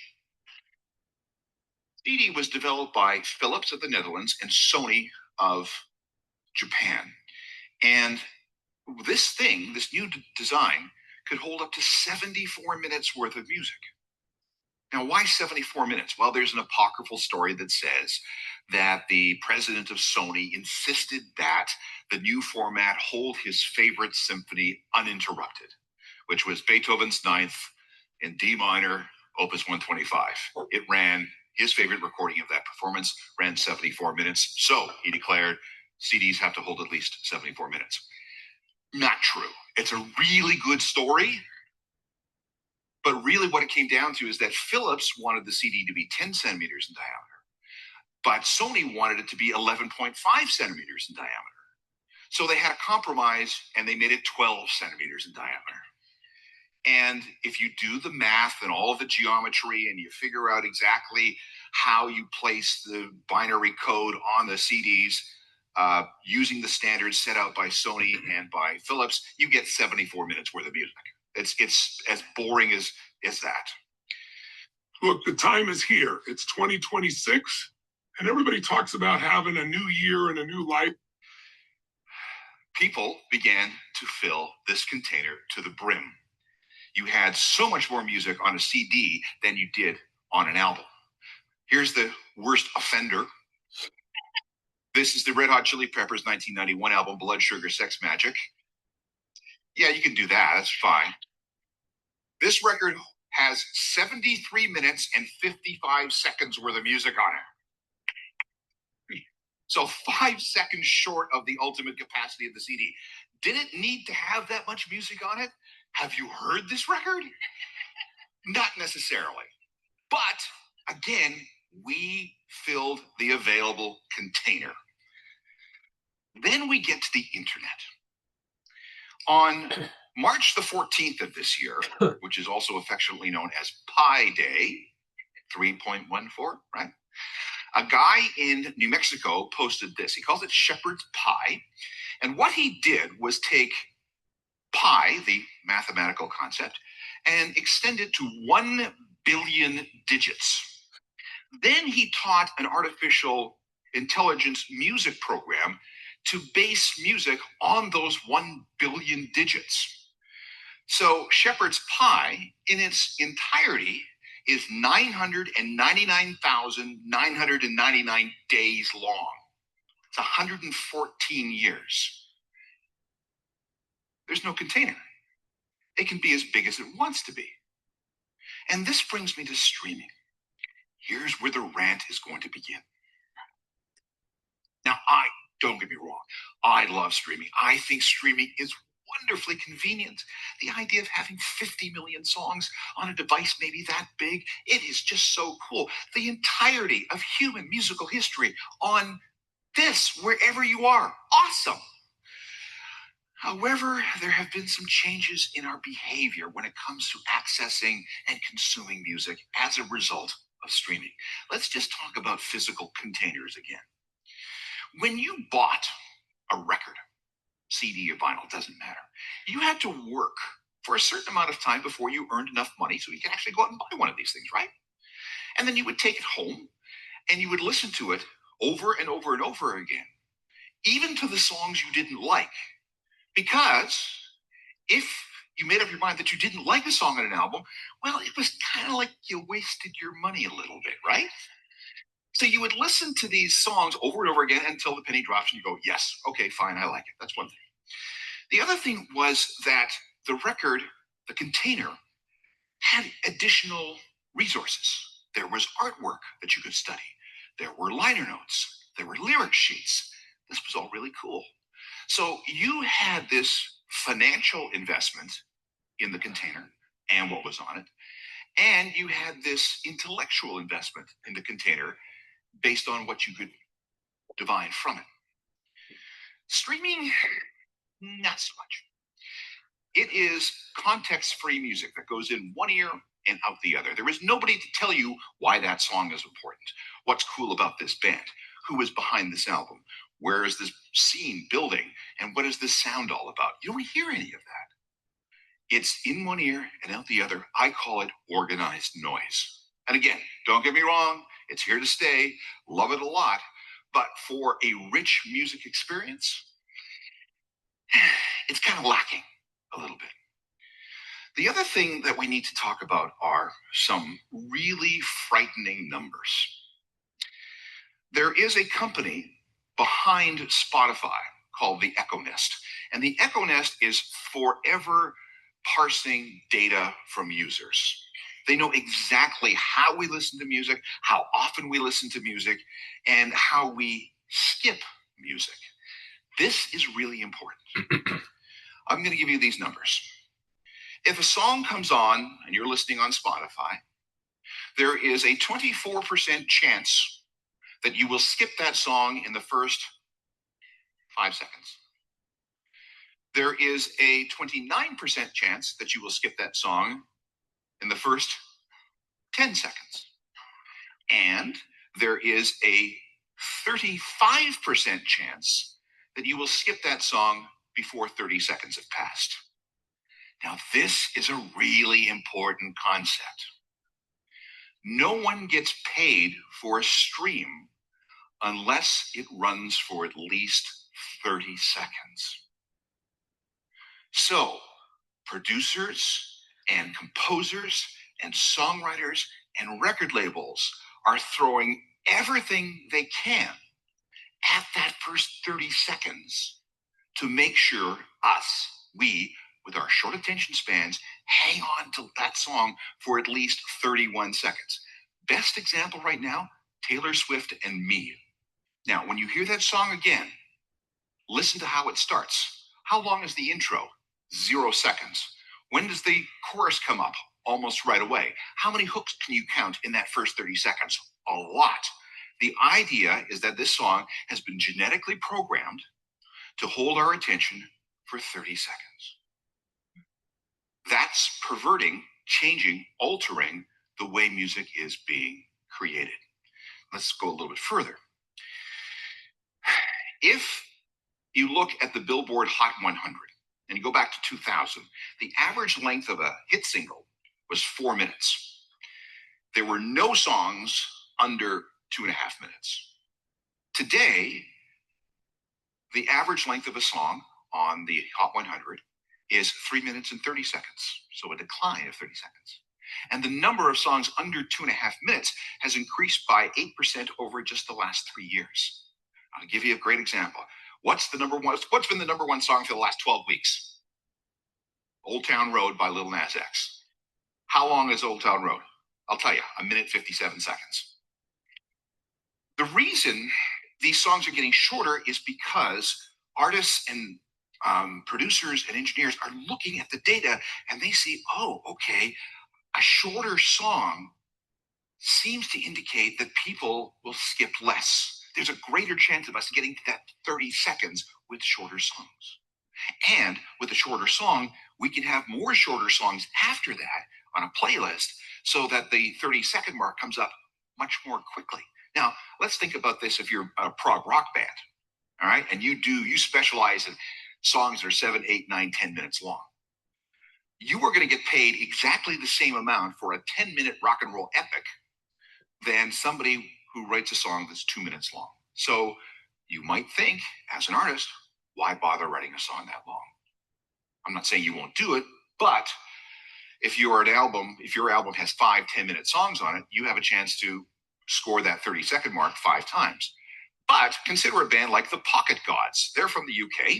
CD was developed by Philips of the Netherlands and Sony of Japan. And this thing, this new design, could hold up to 74 minutes worth of music. Now, why 74 minutes? Well, there's an apocryphal story that says that the president of Sony insisted that the new format hold his favorite symphony uninterrupted, which was Beethoven's Ninth in D minor, Opus 125. It ran, his favorite recording of that performance ran 74 minutes. So he declared CDs have to hold at least 74 minutes. Not true. It's a really good story. But really what it came down to is that Philips wanted the CD to be 10 centimeters in diameter, but Sony wanted it to be 11.5 centimeters in diameter. So they had a compromise and they made it 12 centimeters in diameter. And if you do the math and all the geometry and you figure out exactly how you place the binary code on the CDs using the standards set out by Sony and by Philips, you get 74 minutes worth of music. It's as boring as that. Look, the time is here. It's 2026, and everybody talks about having a new year and a new life. People began to fill this container to the brim. You had so much more music on a CD than you did on an album. Here's the worst offender. This is the Red Hot Chili Peppers 1991 album, Blood Sugar Sex Magic. Yeah, you can do that. That's fine. This record has 73 minutes and 55 seconds worth of music on it. So 5 seconds short of the ultimate capacity of the CD. Did it need to have that much music on it? Have you heard this record? Not necessarily. But again, we filled the available container. Then we get to the internet. On March the 14th of this year, which is also affectionately known as Pi Day, 3.14, right? A guy in New Mexico posted this. He calls it Shepherd's Pie. And what he did was take pi, the mathematical concept, and extend it to 1 billion digits. Then he taught an artificial intelligence music program to base music on those 1 billion digits. So Shepherd's Pie, in its entirety, is 999,999 days long. It's 114 years. There's no container. It can be as big as it wants to be. And this brings me to streaming. Here's where the rant is going to begin. Now, don't get me wrong, I love streaming. I think streaming is wonderfully convenient. The idea of having 50 million songs on a device maybe that big, it is just so cool. The entirety of human musical history on this, wherever you are, awesome. However, there have been some changes in our behavior when it comes to accessing and consuming music as a result of streaming. Let's just talk about physical containers again. When you bought a record, CD or vinyl, doesn't matter, you had to work for a certain amount of time before you earned enough money so you could actually go out and buy one of these things, right? And then you would take it home and you would listen to it over and over and over again, even to the songs you didn't like. Because if you made up your mind that you didn't like a song on an album, well, it was kind of like you wasted your money a little bit, right? So you would listen to these songs over and over again until the penny drops and you go, yes, okay, fine, I like it. That's one thing. The other thing was that the record, the container, had additional resources. There was artwork that you could study. There were liner notes. There were lyric sheets. This was all really cool. So you had this financial investment in the container and what was on it, and you had this intellectual investment in the container based on what you could divine from it. Streaming, not so much. It is context-free music that goes in one ear and out the other. There is nobody to tell you why that song is important, what's cool about this band, who is behind this album, where is this scene building, and what is this sound all about? You don't hear any of that. It's in one ear and out the other. I call it organized noise. And again, don't get me wrong, it's here to stay. Love it a lot. But for a rich music experience, it's kind of lacking a little bit. The other thing that we need to talk about are some really frightening numbers. There is a company behind Spotify called the Echo Nest, and the Echo Nest is forever parsing data from users. They know exactly how we listen to music, how often we listen to music, and how we skip music. This is really important. I'm going to give you these numbers. If a song comes on and you're listening on Spotify, there is a 24% chance that you will skip that song in the first 5 seconds. There is a 29% chance that you will skip that song in the first 10 seconds. And there is a 35% chance that you will skip that song before 30 seconds have passed. Now, this is a really important concept. No one gets paid for a stream unless it runs for at least 30 seconds. So, producers and composers and songwriters and record labels are throwing everything they can at that first 30 seconds to make sure we, with our short attention spans, hang on to that song for at least 31 seconds. Best example right now, Taylor Swift and Me. Now, when you hear that song again, listen to how it starts. How long is the intro? 0 seconds. When does the chorus come up? Almost right away. How many hooks can you count in that first 30 seconds? A lot. The idea is that this song has been genetically programmed to hold our attention for 30 seconds. That's perverting, changing, altering the way music is being created. Let's go a little bit further. If you look at the Billboard Hot 100 and you go back to 2000, the average length of a hit single was 4 minutes. There were no songs under 2.5 minutes. Today, the average length of a song on the Hot 100 is 3 minutes and 30 seconds, so a decline of 30 seconds. And the number of songs under 2.5 minutes has increased by 8% over just the last 3 years. I'll give you a great example. What's been the number one song for the last 12 weeks? Old Town Road by Lil Nas X. How long is Old Town Road? I'll tell you, 1 minute, 57 seconds. The reason these songs are getting shorter is because artists and producers and engineers are looking at the data and they see, oh, okay, a shorter song seems to indicate that people will skip less. There's a greater chance of us getting to that 30 seconds with shorter songs. And with a shorter song, we can have more shorter songs after that on a playlist so that the 30-second mark comes up much more quickly. Now, let's think about this if you're a prog rock band, all right? And you specialize in songs that are 7, 8, 9, 10 minutes long. You are going to get paid exactly the same amount for a 10-minute rock and roll epic than somebody who writes a song that's 2 minutes long. So you might think, as an artist, why bother writing a song that long? I'm not saying you won't do it, but if your album has 5, 10-minute songs on it, you have a chance to score that 30-second mark 5 times. But consider a band like the Pocket Gods. They're from the UK.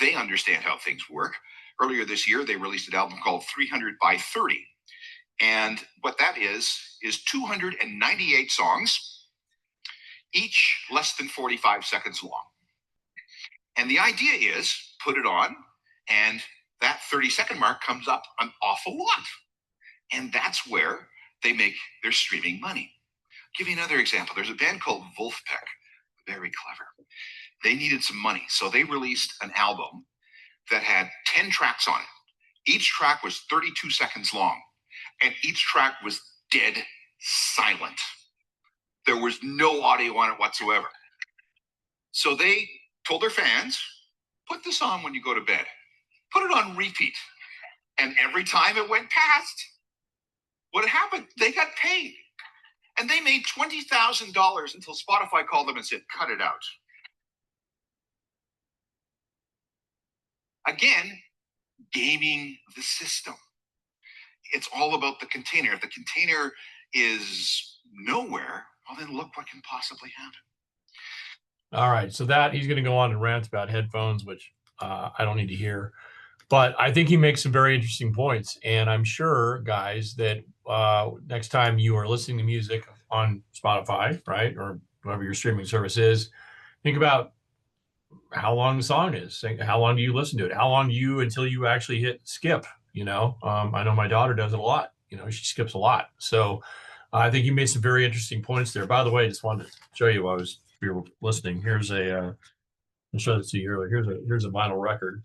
They understand how things work. Earlier this year, they released an album called 300 by 30. And what that is 298 songs, each less than 45 seconds long. And the idea is put it on, and that 30-second mark comes up an awful lot. And that's where they make their streaming money. I'll give you another example. There's a band called Wolfpack. Very clever. They needed some money, so they released an album that had 10 tracks on it. Each track was 32 seconds long, and each track was dead silent. There was no audio on it whatsoever. So they told their fans, put this on when you go to bed. Put it on repeat. And every time it went past, what happened? They got paid. And they made $20,000 until Spotify called them and said, cut it out. Again, gaming the system. it's all about the container. If the container is nowhere, well, then look what can possibly happen. All right. So that he's going to go on and rant about headphones, which I don't need to hear. But I think he makes some very interesting points. And I'm sure, guys, that next time you are listening to music on Spotify, right, or whatever your streaming service is, think about how long the song is. Think, how long do you listen to it? How long do you until you actually hit skip? You know, I know my daughter does it a lot. You know, she skips a lot. So I think you made some very interesting points there. By the way, I just wanted to show you while we were listening. Here's a I'll show this to you earlier. Here's a vinyl record,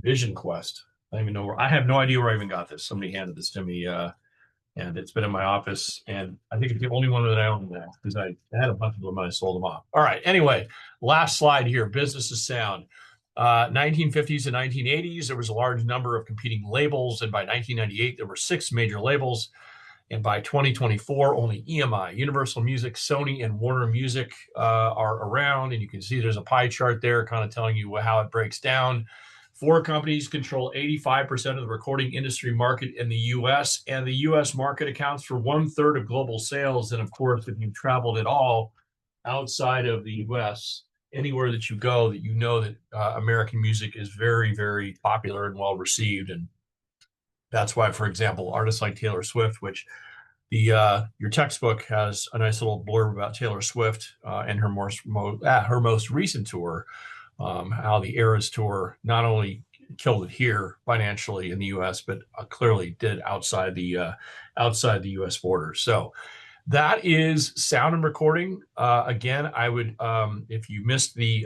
Vision Quest. I don't even know where. I have no idea where I even got this. Somebody handed this to me, and it's been in my office. And I think it's the only one that I own now because I had a bunch of them and I sold them off. All right. Anyway, last slide here. Business is sound. 1950s and 1980s, there was a large number of competing labels, and by 1998, there were 6 major labels. And by 2024, only EMI, Universal Music, Sony, and Warner Music are around. And you can see there's a pie chart there kind of telling you how it breaks down. 4 companies control 85% of the recording industry market in the U.S., and the U.S. market accounts for 1/3 of global sales. And of course, if you've traveled at all outside of the U.S., anywhere that you go, that you know that American music is very, very popular and well received. And that's why, for example, artists like Taylor Swift, which your textbook has a nice little blurb about Taylor Swift and her most recent tour, how the Eras Tour not only killed it here financially in the U.S., but clearly did outside the U.S. border. So that is sound and recording. Again, I would, if you missed the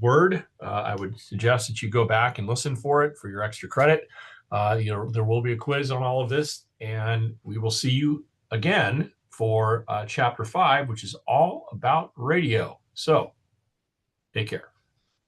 word, I would suggest that you go back and listen for it for your extra credit. There will be a quiz on all of this, and we will see you again for chapter 5, which is all about radio. So take care.